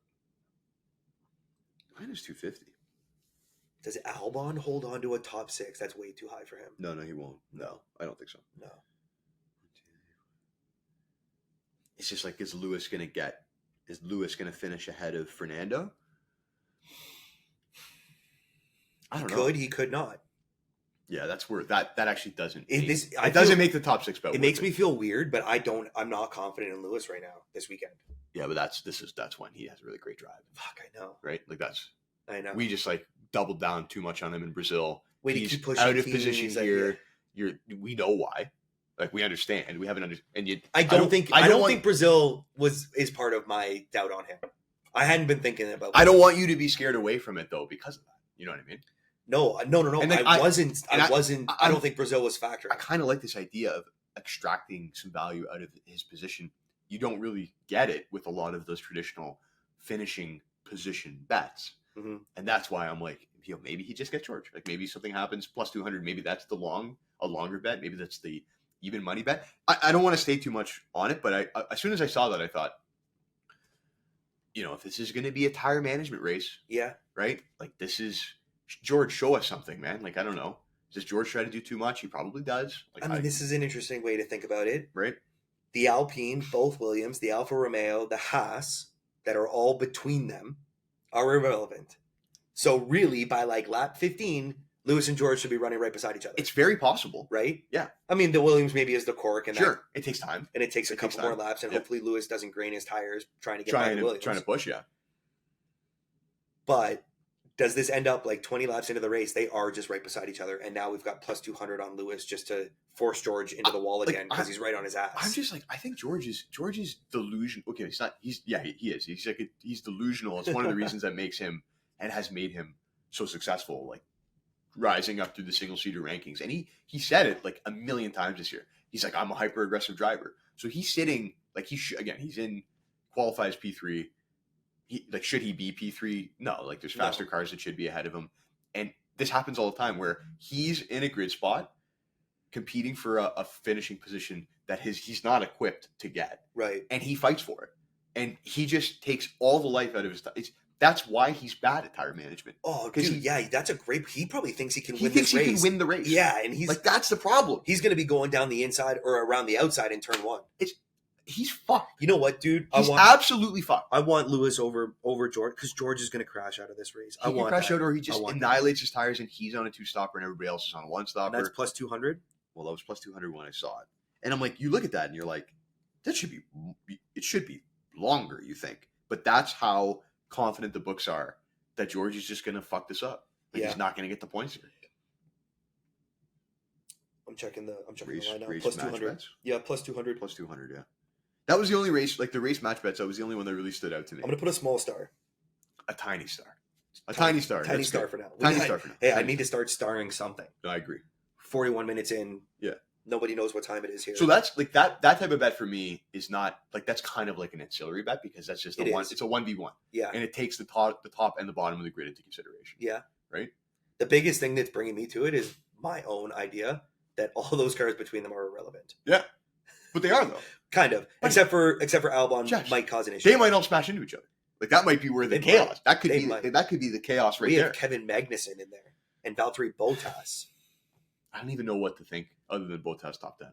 Minus 250. Does Albon hold on to a top 6? That's way too high for him. No, he won't. No, I don't think so. No. It's just like, is Lewis going to finish ahead of Fernando? I don't know. He could not. Yeah, that's where that actually doesn't. It doesn't make the top 6 bet. It makes me feel weird, but I'm not confident in Lewis right now this weekend. Yeah, but that's when he has a really great drive. Fuck, I know. Right? Like I know. We just like doubled down too much on him in Brazil. He's out of position here. We know why. Like we understand. We haven't I don't think Brazil is part of my doubt on him. I hadn't been thinking about. I don't want you to be scared away from it though because of that. You know what I mean? No. And I wasn't. I don't think Brazil was factoring. I kind of like this idea of extracting some value out of his position. You don't really get it with a lot of those traditional finishing position bets. Mm-hmm. And that's why I'm like, maybe he just gets George. Like maybe something happens plus 200. Maybe that's a longer bet. Maybe that's the even money bet. I don't want to stay too much on it, but I as soon as I saw that, I thought, if this is going to be a tire management race, yeah, right? Like this is George. Show us something, man. Like I don't know. Does George try to do too much? He probably does. Like, this is an interesting way to think about it, right? The Alpine, both Williams, the Alfa Romeo, the Haas, that are all between them, are irrelevant. So really, by like lap 15, Lewis and George should be running right beside each other. It's very possible, right? Yeah. I mean, the Williams maybe is the cork, and sure, it takes time, and it takes a couple more laps, and hopefully Lewis doesn't grain his tires trying to get by the Williams. Trying to push, yeah. But does this end up like 20 laps into the race? They are just right beside each other, and now we've got plus 200 on Lewis just to force George into the wall again because he's right on his ass. I'm just like, I think George is delusional. Okay, he's not. He is. He's like he's delusional. It's one of the reasons that makes him and has made him so successful, like rising up through the single seater rankings. And he said it like a million times this year. He's like, I'm a hyper aggressive driver. So he's sitting like he's in qualifies P3. Should he be P3? No, like there's faster cars that should be ahead of him. And this happens all the time where he's in a grid spot competing for a finishing position that he's not equipped to get. Right. And he fights for it. And he just takes all the life out of his that's why he's bad at tire management. Oh, dude, that's a great. He probably thinks he can win. He thinks he can win the race. Yeah, and he's like, that's the problem. He's going to be going down the inside or around the outside in turn 1. He's fucked. You know what, dude? He's absolutely fucked. I want Lewis over George because George is going to crash out of this race. He can crash out, or he just annihilates his tires, and he's on a 2-stopper, and everybody else is on a 1-stopper. And that's plus 200. Well, that was plus 200 when I saw it, and I'm like, you look at that, and you're like, it should be longer. You think, but that's how confident the books are that George is just going to fuck this up. He's not going to get the points here. I'm checking the line now. Race Plus match 200. Bets? Yeah, plus 200. Plus 200, yeah. That was the only race, like the race match bets, that was the only one that really stood out to me. I'm going to put a small star. A tiny star. Tiny star. Tiny star for now. Tiny star for now. Hey, I need to start starring something. No, I agree. 41 minutes in. Yeah. Nobody knows what time it is here. So that's like that type of bet for me is not like, that's kind of like an ancillary bet because that's just it's a 1v1. Yeah. And it takes the top and the bottom of the grid into consideration. Yeah. Right? The biggest thing that's bringing me to it is my own idea that all those cars between them are irrelevant. Yeah. But they are though. Kind of. Except for Albon might cause an issue. They might all smash into each other. Like that might be where the chaos. That could be the chaos right there. We have Kevin Magnussen in there and Valtteri Bottas. I don't even know what to think other than Bottas top 10.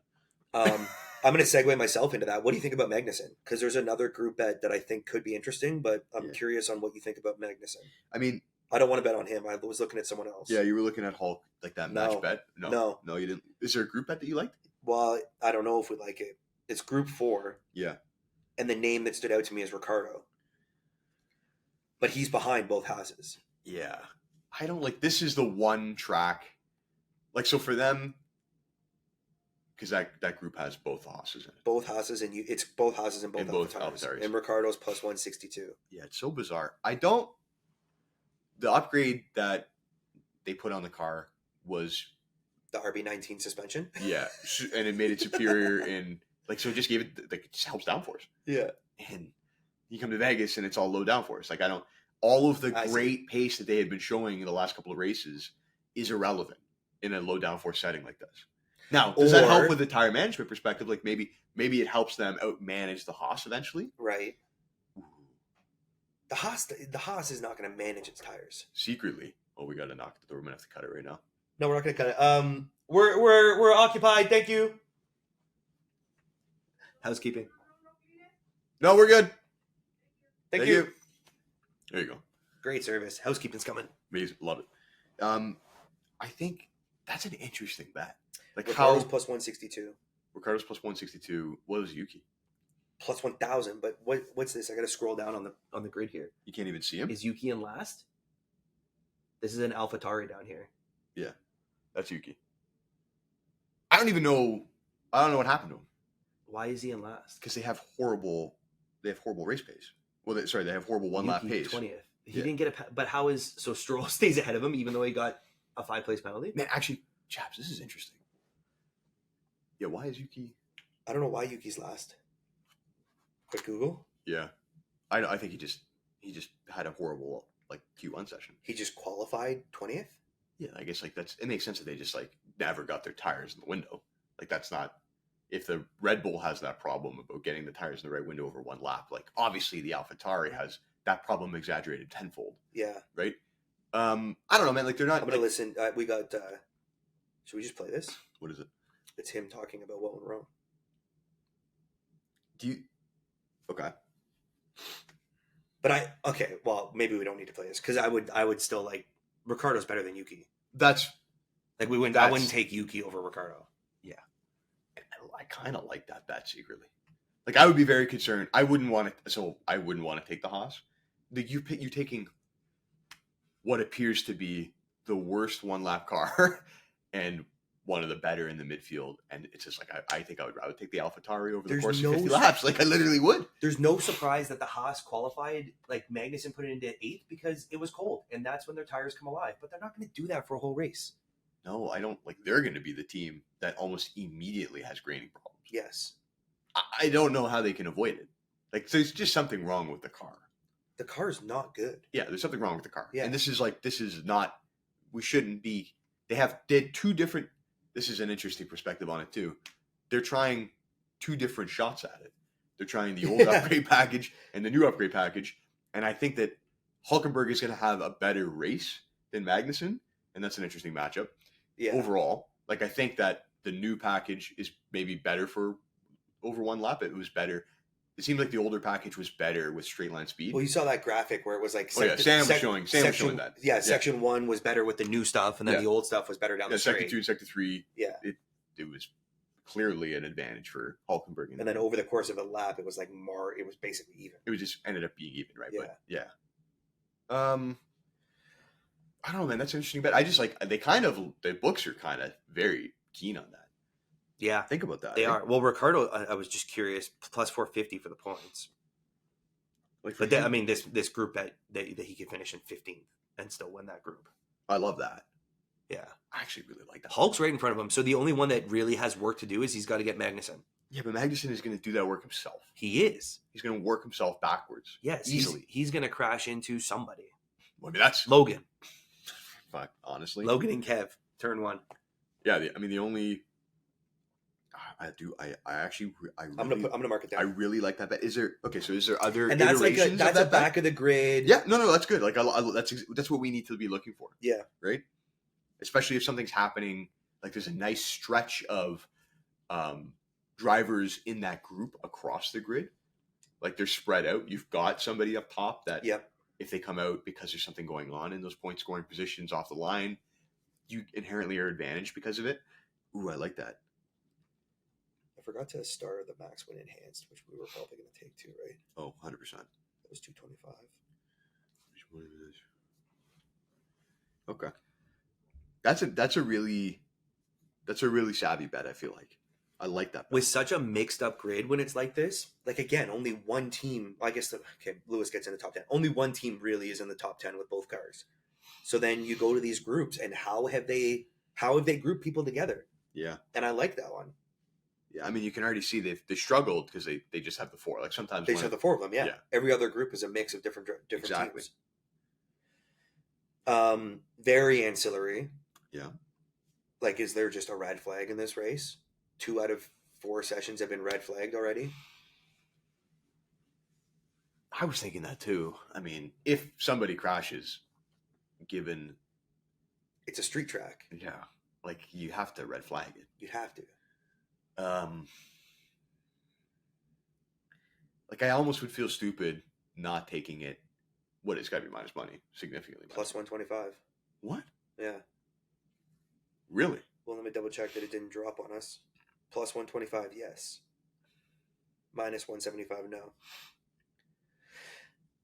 I'm going to segue myself into that. What do you think about Magnussen? Because there's another group bet that I think could be interesting, but I'm curious on what you think about Magnussen. I mean, I don't want to bet on him. I was looking at someone else. Yeah, you were looking at Hulk, like that match bet? No, you didn't. Is there a group bet that you liked? Well, I don't know if we like it. It's Group 4. Yeah. And the name that stood out to me is Ricciardo. But he's behind both Haases. Yeah. I don't like, this is the one track. Like, so for them, because that group has both Haases in it. Both Haases, and it's both Haases and both AlphaTauris. And Ricciardo's plus 162. Yeah, it's so bizarre. The upgrade that they put on the car was the RB19 suspension. Yeah, and it made it superior in like, so it just gave it like, it just helps downforce. Yeah, and you come to Vegas and it's all low downforce. Like all of the great pace that they had been showing in the last couple of races is irrelevant in a low downforce setting like this. Now, does that help with the tire management perspective? Like maybe it helps them outmanage the Haas eventually, right? The Haas is not going to manage its tires secretly. Oh, we got to knock the door. We're gonna have to cut it right now. No, we're not going to cut it. We're occupied. Thank you. Housekeeping. No, we're good. Thank you. There you go. Great service. Housekeeping's coming. Amazing. Love it. I think that's an interesting bet. Like Ricciardo's plus 162. Ricciardo's plus 162. What was Yuki? Plus 1,000. But what's this? I got to scroll down on the grid here. You can't even see him. Is Yuki in last? This is an AlphaTauri down here. Yeah, that's Yuki. I don't know what happened to him. Why is he in last? Because they have horrible race pace. Well, they have horrible one-lap pace. 20th. He didn't get but how is Stroll stays ahead of him even though he got a 5-place penalty? Man, actually, chaps, this is interesting. Yeah, why is Yuki? I don't know why Yuki's last. Quick Google. Yeah, I think he just had a horrible like Q1 session. He just qualified 20th. Yeah, I guess like it makes sense that they just like never got their tires in the window. Like that's not. If the Red Bull has that problem about getting the tires in the right window over one lap, like obviously the AlphaTauri has that problem exaggerated tenfold. Yeah. Right. I don't know, man. Like they're not. I'm gonna listen. We got. Should we just play this? What is it? It's him talking about what went wrong. Do you? Okay. But well, maybe we don't need to play this because I would still like Ricciardo's better than Yuki. That's like I wouldn't take Yuki over Ricciardo. Yeah, I kind of like that bet secretly. Like I would be very concerned. I wouldn't want to take the Haas. You taking what appears to be the worst one lap car and one of the better in the midfield, and it's just like I think I would rather take the AlphaTauri over the course of 50 laps. Like I literally would. There's no surprise that the Haas qualified, like Magnussen put it into 8th because it was cold, and that's when their tires come alive. But they're not going to do that for a whole race. No, I don't. Like they're going to be the team that almost immediately has graining problems. Yes. I don't know how they can avoid it. Like there's just something wrong with the car. The car is not good. Yeah, there's something wrong with the car. Yeah. And this is not. We shouldn't be. They did two different. This is an interesting perspective on it too. They're trying two different shots at it. They're trying the old upgrade package and the new upgrade package. And I think that Hülkenberg is going to have a better race than Magnussen. And that's an interesting matchup. Yeah. Overall, like I think that the new package is maybe better for over one lap. It was better. It seemed like the older package was better with straight line speed. Well, you saw that graphic where it was like... Sam was showing that. Yeah, Section 1 was better with the new stuff, and then the old stuff was better down the straight. Sector 2 and Sector 3, yeah, it was clearly an advantage for Hülkenberg. And then over the course of a lap, it was like it was basically even. It was just ended up being even, right? Yeah. But, yeah. I don't know, man. That's an interesting bet. I just like, the books are kind of very keen on that. Yeah. Think about that. They are. Well, Ricciardo, I was just curious, plus 450 for the points. But I mean, this group that he could finish in 15th and still win that group. I love that. Yeah. I actually really like that. Hulk's right in front of him. So the only one that really has work to do is he's got to get Magnussen. Yeah, but Magnussen is going to do that work himself. He is. He's going to work himself backwards. Yes. Easily. He's going to crash into somebody. Well, I mean, that's Logan. Fuck, honestly. Logan and Kev, turn 1. Yeah, the only... I'm gonna mark it down. I really like that bet. Is there other and that's iterations that's of that a back of the grid? Yeah, no, that's good. Like that's what we need to be looking for. Yeah, right. Especially if something's happening, like there's a nice stretch of drivers in that group across the grid, like they're spread out. You've got somebody up top that, if they come out because there's something going on in those point scoring positions off the line, you inherently are advantaged because of it. Ooh, I like that. I forgot to star the max win enhanced, which we were probably going to take too, right? Oh, 100%. That was 225. Okay. That's a really savvy bet, I feel like. I like that bet. With such a mixed up grid when it's like this, like again, only one team, I guess Lewis gets in the top 10. Only one team really is in the top 10 with both cars. So then you go to these groups and how have they grouped people together? Yeah. And I like that one. Yeah, I mean, you can already see they struggled because they just have the 4. Like sometimes they just have the 4 of them. Yeah. Every other group is a mix of different teams. Very ancillary. Yeah. Like, is there just a red flag in this race? 2 out of 4 sessions have been red flagged already. I was thinking that too. I mean, if somebody crashes, given it's a street track, like you have to red flag it. You have to. Like I almost would feel stupid not taking it. What, it's got to be minus money, significantly plus 125. What? Yeah. Really? Well, let me double check that it didn't drop on us. Plus 125, yes. Minus 175, no.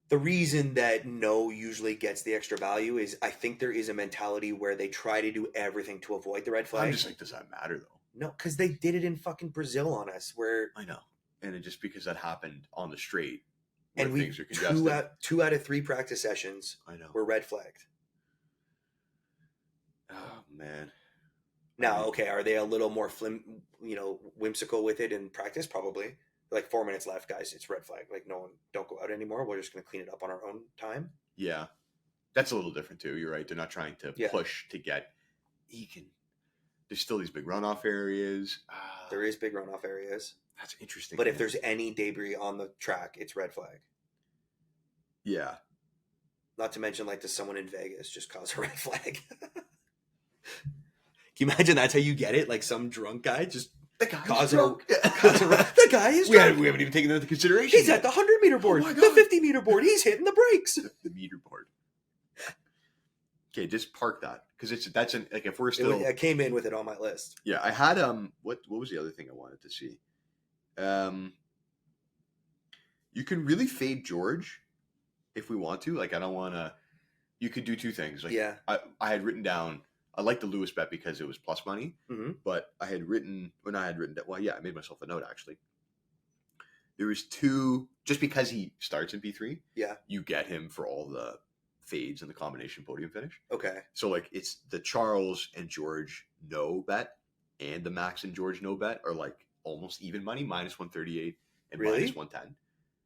The reason that no usually gets the extra value is I think there is a mentality where they try to do everything to avoid the red flag. I'm just like, does that matter though? No, because they did it in fucking Brazil on us, where I know, and it just because that happened on the straight, and things are congested. 2 out of 3 practice sessions, I know, were red flagged. Oh man. Now, okay, are they a little more whimsical with it in practice? Probably. Like 4 minutes left, guys. It's red flag. Like no one, don't go out anymore. We're just going to clean it up on our own time. Yeah, that's a little different too. You're right. They're not trying to push to get. There's still these big runoff areas. There is big runoff areas. That's interesting. But if there's any debris on the track, it's red flag. Yeah. Not to mention, like, does someone in Vegas just cause a red flag? Can you imagine that's how you get it? Like some drunk guy just The guy Cause is broke. the guy is we drunk. haven't even taken that into consideration. He's at the 100-meter board, my the God. 50-meter board. He's hitting the brakes. The meter board. Okay, just park that because if we're I came in with it on my list. Yeah, I had what was the other thing I wanted to see? You can really fade George if we want to. Like I don't want to. You could do two things. Like Yeah. I had written down. I like the Lewis bet because it was plus money. Mm-hmm. But I had written when I had written that. Well, yeah, I made myself a note actually. There was two just because he starts in P3. Yeah. You get him for all the fades and the combination podium finish. Okay. So like it's the Charles and George no bet and the Max and George no bet are like almost even money, minus 138 and Really? minus 110.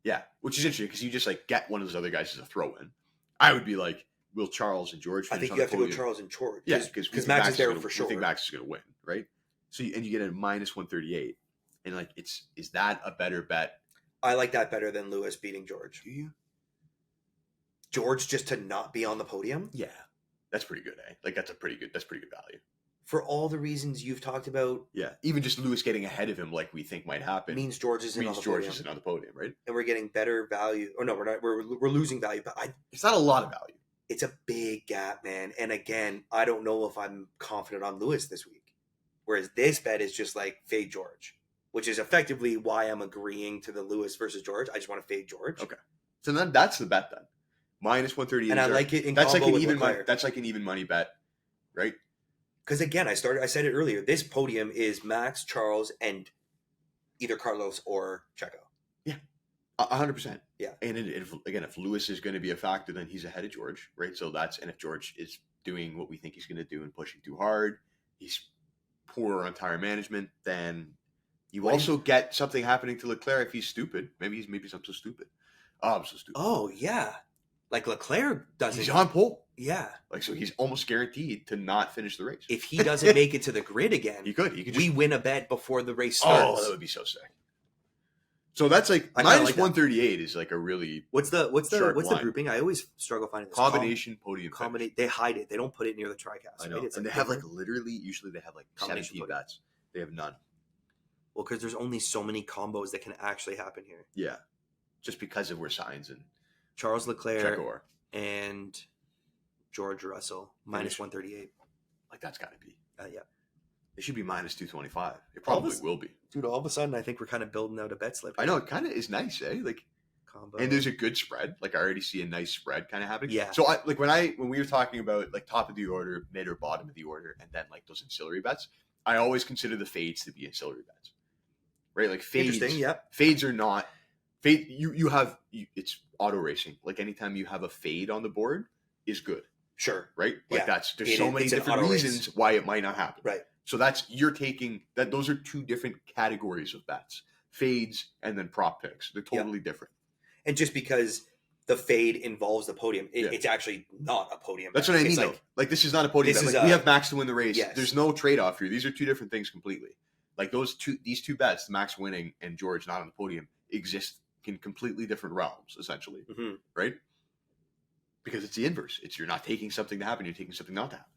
Yeah, which is interesting because you just like get one of those other guys as a throw in. I would be like, will Charles and George finish I think on you the have to go podium? Charles and George. Yeah, because Max is there gonna, for We sure. think Max is going to win, right? So you get a minus 138, and like is that a better bet? I like that better than Lewis beating George. Do you? George just to not be on the podium? Yeah, that's pretty good, eh? Like that's pretty good value. For all the reasons you've talked about. Yeah, even just Lewis getting ahead of him, like we think might happen, means George isn't on the podium. Isn't on the podium, right? And we're getting better value. Or no, we're not. We're losing value. But It's not a lot of value. It's a big gap, man. And again, I don't know if I'm confident on Lewis this week. Whereas this bet is just like fade George, which is effectively why I'm agreeing to the Lewis versus George. I just want to fade George. Okay, so then that's the bet then. Minus 138. And I like it in that's combo like an with even money, Leclerc. that's like an even money bet, right? Because again, I said it earlier. This podium is Max, Charles, and either Carlos or Checo. Yeah, 100%. Yeah, and if Lewis is going to be a factor, then he's ahead of George, right? So and if George is doing what we think he's going to do and pushing too hard, he's poor on tire management, then you also get something happening to Leclerc if he's stupid. Maybe I'm so stupid. Oh, I'm so stupid. Oh yeah, like Leclerc doesn't. He's on pole. Yeah, like so he's almost guaranteed to not finish the race. If he doesn't make it to the grid again, he could. Just, we win a bet before the race starts. Oh, that would be so sick. So that's like minus 138 is like a really what's the line. grouping? I always struggle finding this combination podium. They hide it. They don't put it near the TriCast. I know. Right? And they have like usually they have like 17 bets. They have none. Well, because there's only so many combos that can actually happen here. Yeah, just because of where Sainz and Charles Leclerc Checo and George Russell minus 138. Like that's got to be. Yeah. It should be minus 225. It probably will be. Dude, all of a sudden, I think we're kind of building out a bet slip. I know. It kind of is nice, eh? Like, combo. And there's a good spread. Like, I already see a nice spread kind of happening. Yeah. So, when we were talking about, like, top of the order, mid or bottom of the order, and then, like, those ancillary bets, I always consider the fades to be ancillary bets. Right? Like, fades. Interesting, yeah. Fades are not. Fade, it's auto racing. Like, anytime you have a fade on the board is good. Sure. Right? Like, there's so many different reasons why it might not happen. Right. So those are two different categories of bets. Fades and then prop picks. They're totally different. And just because the fade involves the podium, it's actually not a podium. That's what I mean, though. Like, this is not a podium bet. Like, we have Max to win the race. Yes. There's no trade-off here. These are two different things completely. Like, these two bets, Max winning and George not on the podium, exist in completely different realms, essentially. Mm-hmm. Right? Because it's the inverse. You're not taking something to happen, you're taking something not to happen.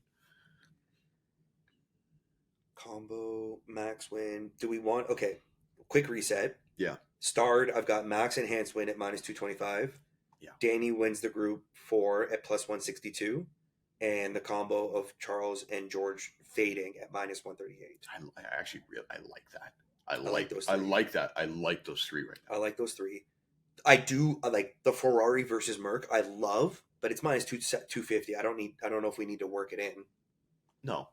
Combo, Max win. Do we want... Okay, quick reset. Yeah. Starred, I've got Max and Hans win at minus 225. Yeah. Danny wins the group 4 at plus 162. And the combo of Charles and George fading at minus 138. I actually I like that. I like those three. I like that. I like those three right now. I like those three. I like the Ferrari versus Merc. I love, but it's minus 250. I don't know if we need to work it in. No.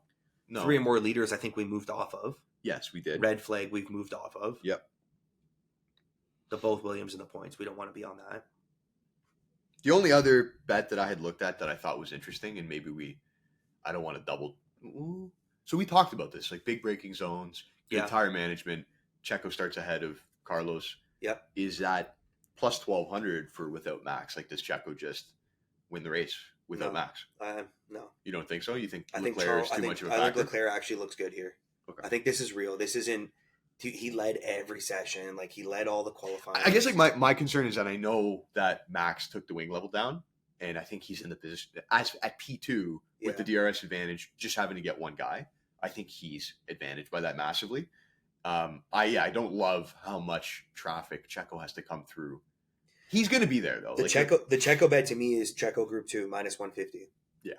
3 or more leaders, I think we moved off of. Yes, we did. Red flag, we've moved off of. Yep. The both Williams and the points. We don't want to be on that. The only other bet that I had looked at that I thought was interesting, and maybe I don't want to double. So we talked about this, like big braking zones, good tire management. Checo starts ahead of Carlos. Yep. Is that plus 1,200 for without Max? Like, does Checo just win the race without Max? No. You don't think so? You think Leclerc is too much of a factor? I think Leclerc actually looks good here. Okay. I think this is real. This isn't... He led every session. Like, he led all the qualifying. I guess, like, my concern is that I know that Max took the wing level down, and I think he's in the position at P2 with the DRS advantage, just having to get one guy. I think he's advantaged by that massively. I don't love how much traffic Checo has to come through. He's going to be there though. The Checo bet to me is Checo Group 2 minus 150. Yeah,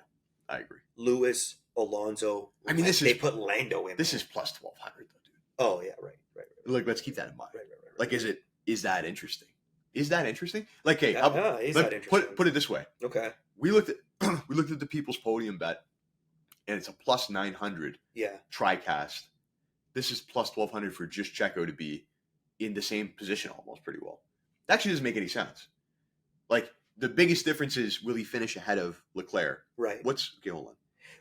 I agree. Lewis, Alonso. I mean, they put Lando in. This is plus 1,200 though, dude. Oh yeah, right. Like, let's keep that in mind. Right. Like, is that interesting? Is that interesting? Like, hey, that interesting? Put it this way. Okay. We looked at the People's Podium bet, and it's a plus 900. Yeah. TriCast. This is plus 1,200 for just Checo to be in the same position almost pretty well. That actually doesn't make any sense. Like, the biggest difference is, will he finish ahead of Leclerc? Right. Okay, hold on.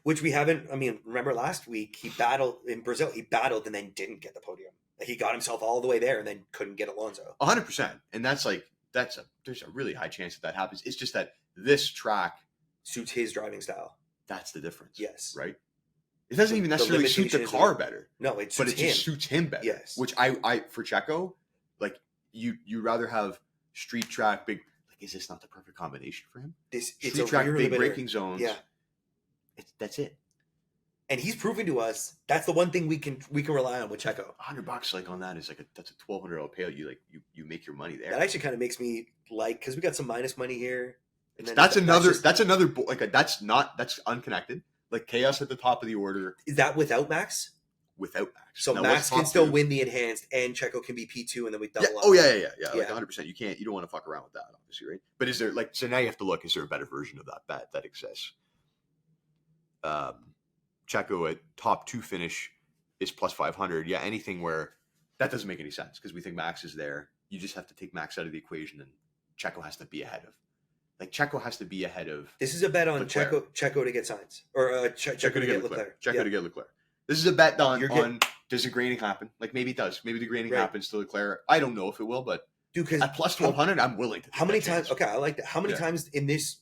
Which we haven't. I mean, remember last week he battled in Brazil. He battled and then didn't get the podium. Like, he got himself all the way there and then couldn't get Alonso. 100%, and there's a really high chance that happens. It's just that this track suits his driving style. That's the difference. Yes. Right. It doesn't even necessarily suit the car better. No, it suits him. Just suits him better. Yes. Which I for Checo, like you rather have street track big. Like, is this not the perfect combination for him? It's street track big braking zones. Yeah. That's it. And he's proven to us that's the one thing we can rely on with Checo. $100 like on that is like that's a $1,200 payout. You make your money there. That actually kind of makes me like, because we got some minus money here. That's unconnected. Like Chaos at the top of the order. Is that without Max? Without Max. So now, Max can still win the enhanced, and Checo can be P2, and then we double up. Oh yeah. Like 100%. You don't want to fuck around with that, obviously, right? But is there so now you have to look? Is there a better version of that bet that exists? Checo at top 2 finish is plus 500. Yeah, anything where that doesn't make any sense because we think Max is there. You just have to take Max out of the equation, and Checo has to be ahead of. Like, Checo has to be ahead of. This is a bet on Checo to get Sainz, or Checo to get Leclerc. Checo to get Leclerc. This is a bet on does the graining happen? Like, maybe it does. Maybe the graining happens to Leclerc. I don't know if it will, but at plus 1,200, I'm willing to. How many times? Okay, I like that. How many times in this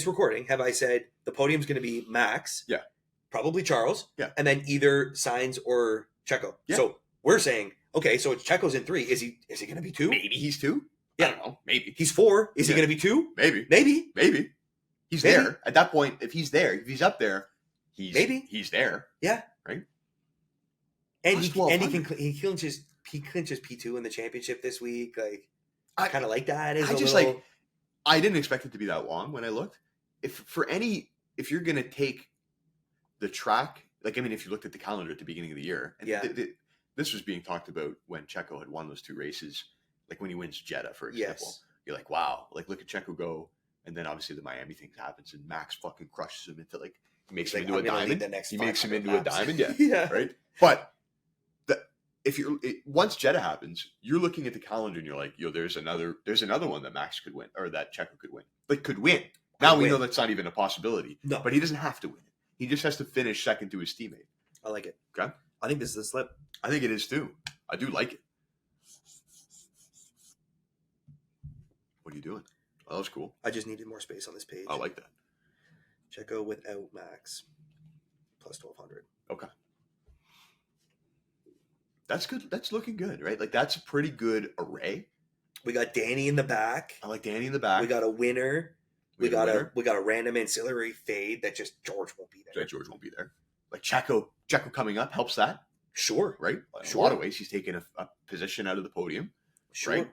recording have I said the podium's going to be Max? Yeah. Probably Charles. Yeah. And then either Sainz or Checo. Yeah. So we're saying, okay, so it's Checo's in 3. Is he going to be 2? Maybe he's 2. Yeah. I don't know. Maybe. He's 4. Is he going to be 2? Maybe. He's there. At that point, if he's there, if he's up there, he's there. Yeah. Right? And he clinches P2 in the championship this week. Like, I kind of like that. I didn't expect it to be that long when I looked. If you're going to take the track, like, I mean, if you looked at the calendar at the beginning of the year, and this was being talked about when Checo had won those 2 races, like when he wins Jeddah, for example. You're like, wow, like, look at Checo go. And then obviously the Miami thing happens and Max fucking crushes him into, like, he makes him into a diamond. He makes him into a diamond, yeah. Right? But once Jeddah happens, you're looking at the calendar and you're like, yo, there's another one that Max could win, or that Checo could win. Like, could win. Now we know that's not even a possibility. No. But he doesn't have to win it. He just has to finish second to his teammate. I like it. Okay? I think this is a slip. I think it is too. I do like it. What are you doing? Oh, that was cool. I just needed more space on this page. I like that. Checo without Max. Plus 1,200. Okay. That's good. That's looking good, right? Like, that's a pretty good array. We got Danny in the back. I like Danny in the back. We got a winner. We got a random ancillary fade that just George won't be there. George won't be there. Like, Checo coming up helps that. Sure. Right? In a lot of ways, he's taking a position out of the podium. Sure. Right?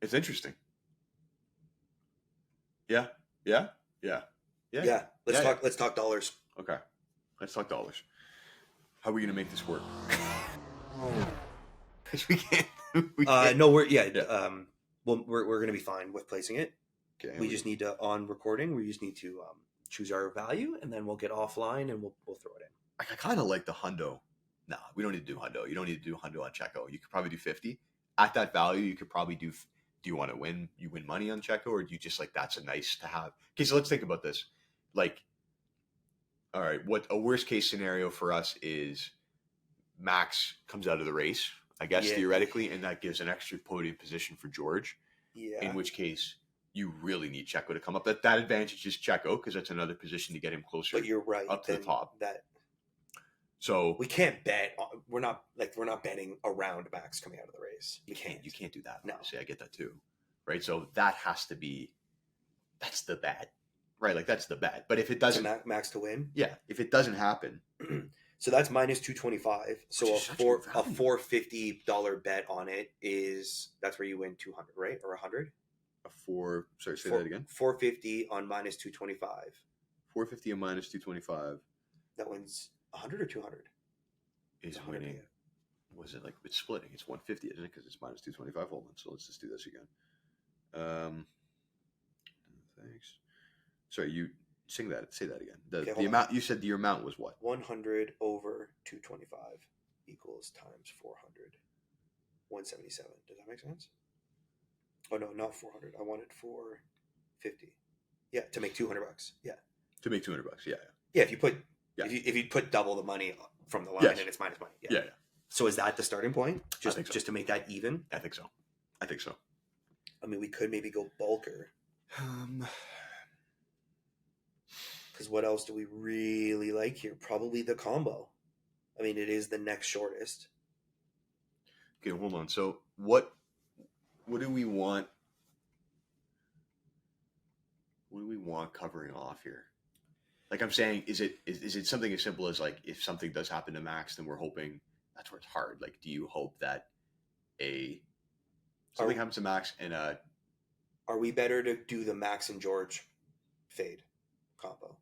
It's interesting. Yeah. Let's talk dollars. Okay. Let's talk dollars. How are we gonna make this work? Because we can't. No, we're gonna be fine with placing it. Okay. We just need to, on recording, we just need to choose our value, and then we'll get offline and we'll throw it in. I kind of like the hundo. No, we don't need to do hundo. You don't need to do hundo on Checo. You could probably do 50 at that value. You could probably do. Do you want to win? You win money on Checo, or do you just like that's a nice to have? Okay, so let's think about this. Like, all right, what a worst case scenario for us is Max comes out of the race, I guess theoretically, and that gives an extra podium position for George. Yeah. In which case, you really need Checo to come up. That advantage is Checo because that's another position to get him closer. But you're right, up to the top. So we can't bet. We're not betting around Max coming out of the race. You can't do that. No. Obviously, I get that too. Right. So that has to be. That's the bet. Right. Like that's the bet. But if it doesn't, Max to win. Yeah. If it doesn't happen. So that's minus 225. So Which a is such good a value. $450 bet on it is that's where you win 200, right? Or 100? Sorry, say that again. 450 on minus 225. 450 and minus 225 That wins 100 or 200? is winning. Was it like it's splitting? It's 150, isn't it? Because it's minus 225. Hold on. So let's just do this again. Thanks. Sorry, you say that again. The amount you said your amount was what? 100 over 225 equals times 400. 177. Does that make sense? Oh no, not 400. I wanted 450. Yeah, to make $200. Yeah. To make $200. Yeah. Yeah, if you put double the money from the line and it's minus money. Yeah. So is that the starting point? Just to make that even? I think so. I mean, we could maybe go bulker. Because what else do we really like here? Probably the combo. I mean, it is the next shortest. Okay, hold on. So what do we want? What do we want covering off here? Like I'm saying, is it something as simple as like if something does happen to Max, then we're hoping that's where it's hard. Like, do you hope that something happens to Max and are we better to do the Max and George fade combo?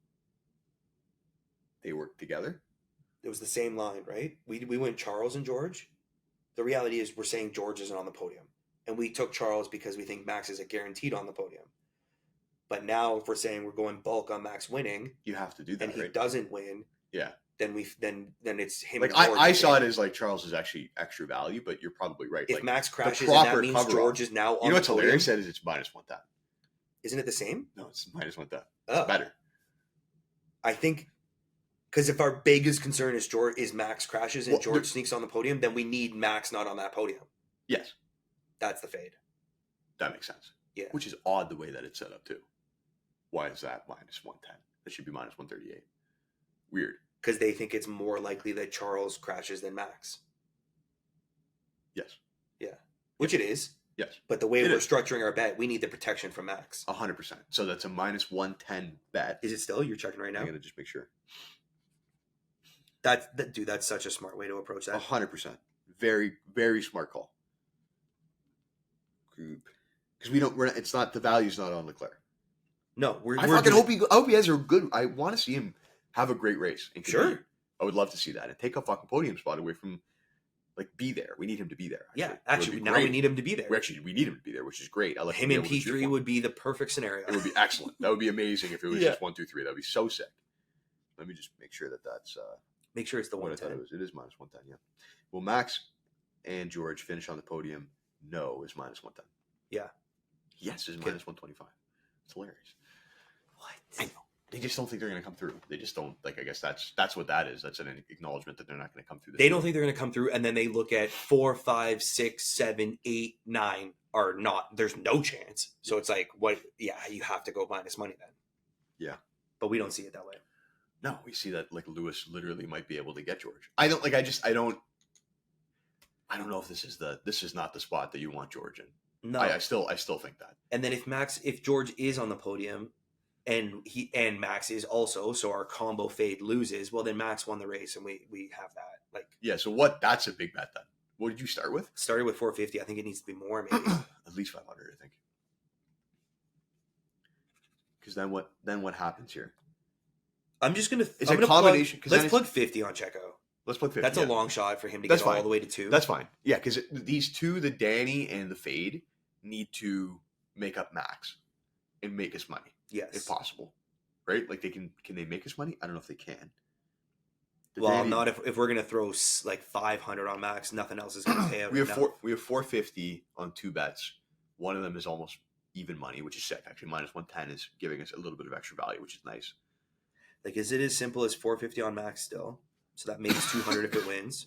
They work together? It was the same line, right? We went Charles and George. The reality is we're saying George isn't on the podium. And we took Charles because we think Max is a guaranteed on the podium. But now if we're saying we're going bulk on Max winning, you have to do that, and he doesn't win, then it's him. Like I saw it as like Charles is actually extra value, but you're probably right. If like, Max crashes, and that means George is now on the podium. You know what's hilarious? That is it's minus 110. Isn't it the same? No, it's minus 110. It's better. I think because if our biggest concern is Max crashes and George sneaks on the podium, then we need Max not on that podium. Yes, that's the fade. That makes sense. Yeah, which is odd the way that it's set up too. Why is that minus 110? That should be minus 138. Weird. Because they think it's more likely that Charles crashes than Max. Yes. Yeah. Which it is. Yes. But the way we're structuring our bet, we need the protection from Max. 100%. So that's a minus 110 bet. Is it still? You're checking right now? I'm going to just make sure. Dude, that's such a smart way to approach that. 100%. Very, very smart call. Group. Because it's not, the value's not on Leclerc. No, I hope he has a good. I want to see him have a great race. Sure, I would love to see that and take a fucking podium spot away from, like, be there. We need him to be there. Actually. Yeah, actually, now we need him to be there. We need him to be there, which is great. I like him in P3 would be the perfect scenario. It would be excellent. That would be amazing if it was just 1, 2, 3. That would be so sick. Let me just make sure that's. Make sure it's the 110. It is minus 110. Yeah. Well, Max and George finish on the podium. No is minus 110. Yeah. Yes is minus 125. It's hilarious. What? I know. They just don't think they're going to come through. They just don't, like, I guess that's what that is. That's an acknowledgement that they're not going to come through. They don't think they're going to come through, and then they look at 4, 5, 6, 7, 8, 9 are not. There's no chance. So it's like, what? Yeah, you have to go minus money then. Yeah. But we don't see it that way. No, we see that, like, Lewis literally might be able to get George. I don't know if this is not the spot that you want George in. No. I still think that. And then if George is on the podium and Max is also, so our combo fade loses, well then Max won the race and we have that. Like, yeah, so that's a big bet then. What did you start with? Started with 450. I think it needs to be more, maybe. At least 500, I think. Because then what happens here? I'm just gonna. It's a combination. Let's plug 50 on Checo. Let's plug 50. That's a long shot for him to get all the way to 2. That's fine. Yeah, because these two, the Danny and the Fade, need to make up Max and make us money. Yes, if possible, right? Like they can they make us money? I don't know if they can. Not if we're gonna throw like 500 on Max, nothing else is gonna pay out. We have 450 on 2 bets. One of them is almost even money, which is sick. Actually, minus 110 is giving us a little bit of extra value, which is nice. Like, is it as simple as 450 on Max still? So that makes 200 if it wins.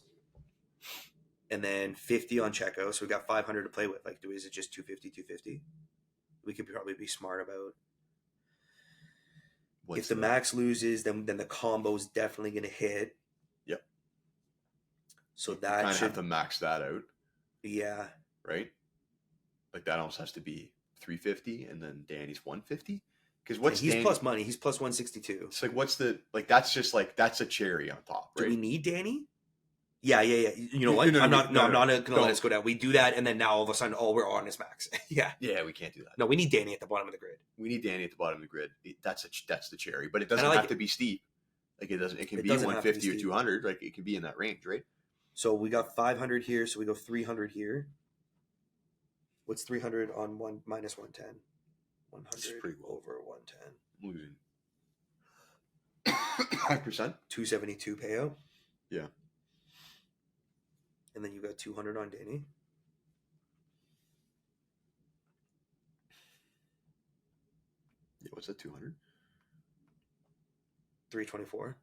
And then 50 on Checo. So we got 500 to play with. Like, is it just 250, 250? We could probably be smart about. If the Max loses, then the combo's definitely going to hit. Yep. So that kind of have to max that out. Yeah. Right? Like, that almost has to be 350 and then Danny's 150. Because what's he's Danny? plus money. He's plus 162. It's like what's the like? That's just like that's a cherry on top, right? Do we need Danny? Yeah. You know what? No, I'm not gonna go. let us go down. We do that, and then now all of a sudden, we're on his max. Yeah. Yeah, we can't do that. No, we need Danny at the bottom of the grid. We need Danny at the bottom of the grid. That's the cherry, but it doesn't have to be steep. Like it doesn't. It can be 150 or 200. Like it can be in that range, right? So we got 500 here. So we go 300 here. What's 300 on minus 110? 100 over 110. Losing 5%. 272 payout. Yeah. And then you got 200 on Danny. Yeah, what's that? 200. 324.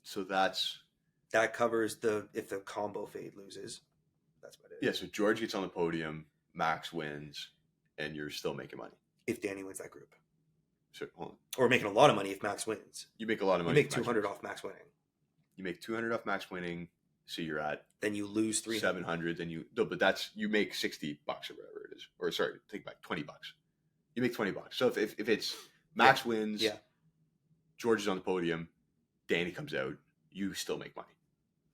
So that covers if the combo fade loses. That's about it. Yeah. So George gets on the podium, Max wins, and you're still making money if Danny wins that group. So hold on. Or making a lot of money if Max wins. You make a lot of money. You make 200 off Max winning. You make 200 off Max winning. So you're at then you lose 300. 700. Then but you make $60 or whatever it is. Or sorry, take back $20. You make $20. So if it's Max wins, George is on the podium, Danny comes out, you still make money.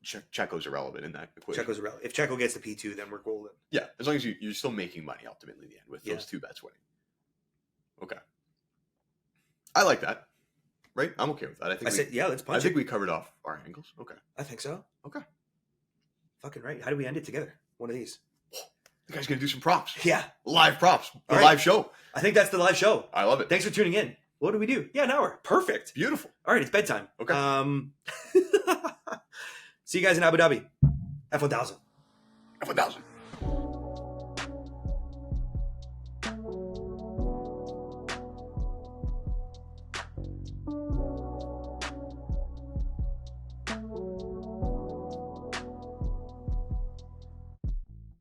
Checo's irrelevant in that equation. Checo's irrelevant. If Checo gets the P2, then we're golden. Yeah, as long as you're still making money ultimately in the end with those two bets winning. Okay. I like that. Right? I'm okay with that. Let's punch I think we covered off our angles. Okay. I think so. Okay. Fucking right. How do we end it together? One of these. The guy's going to do some props. Yeah. Live props. Live show. I think that's the live show. I love it. Thanks for tuning in. What do we do? Yeah, an hour. Perfect. Beautiful. All right, it's bedtime. Okay. See you guys in Abu Dhabi. F1000. F1000.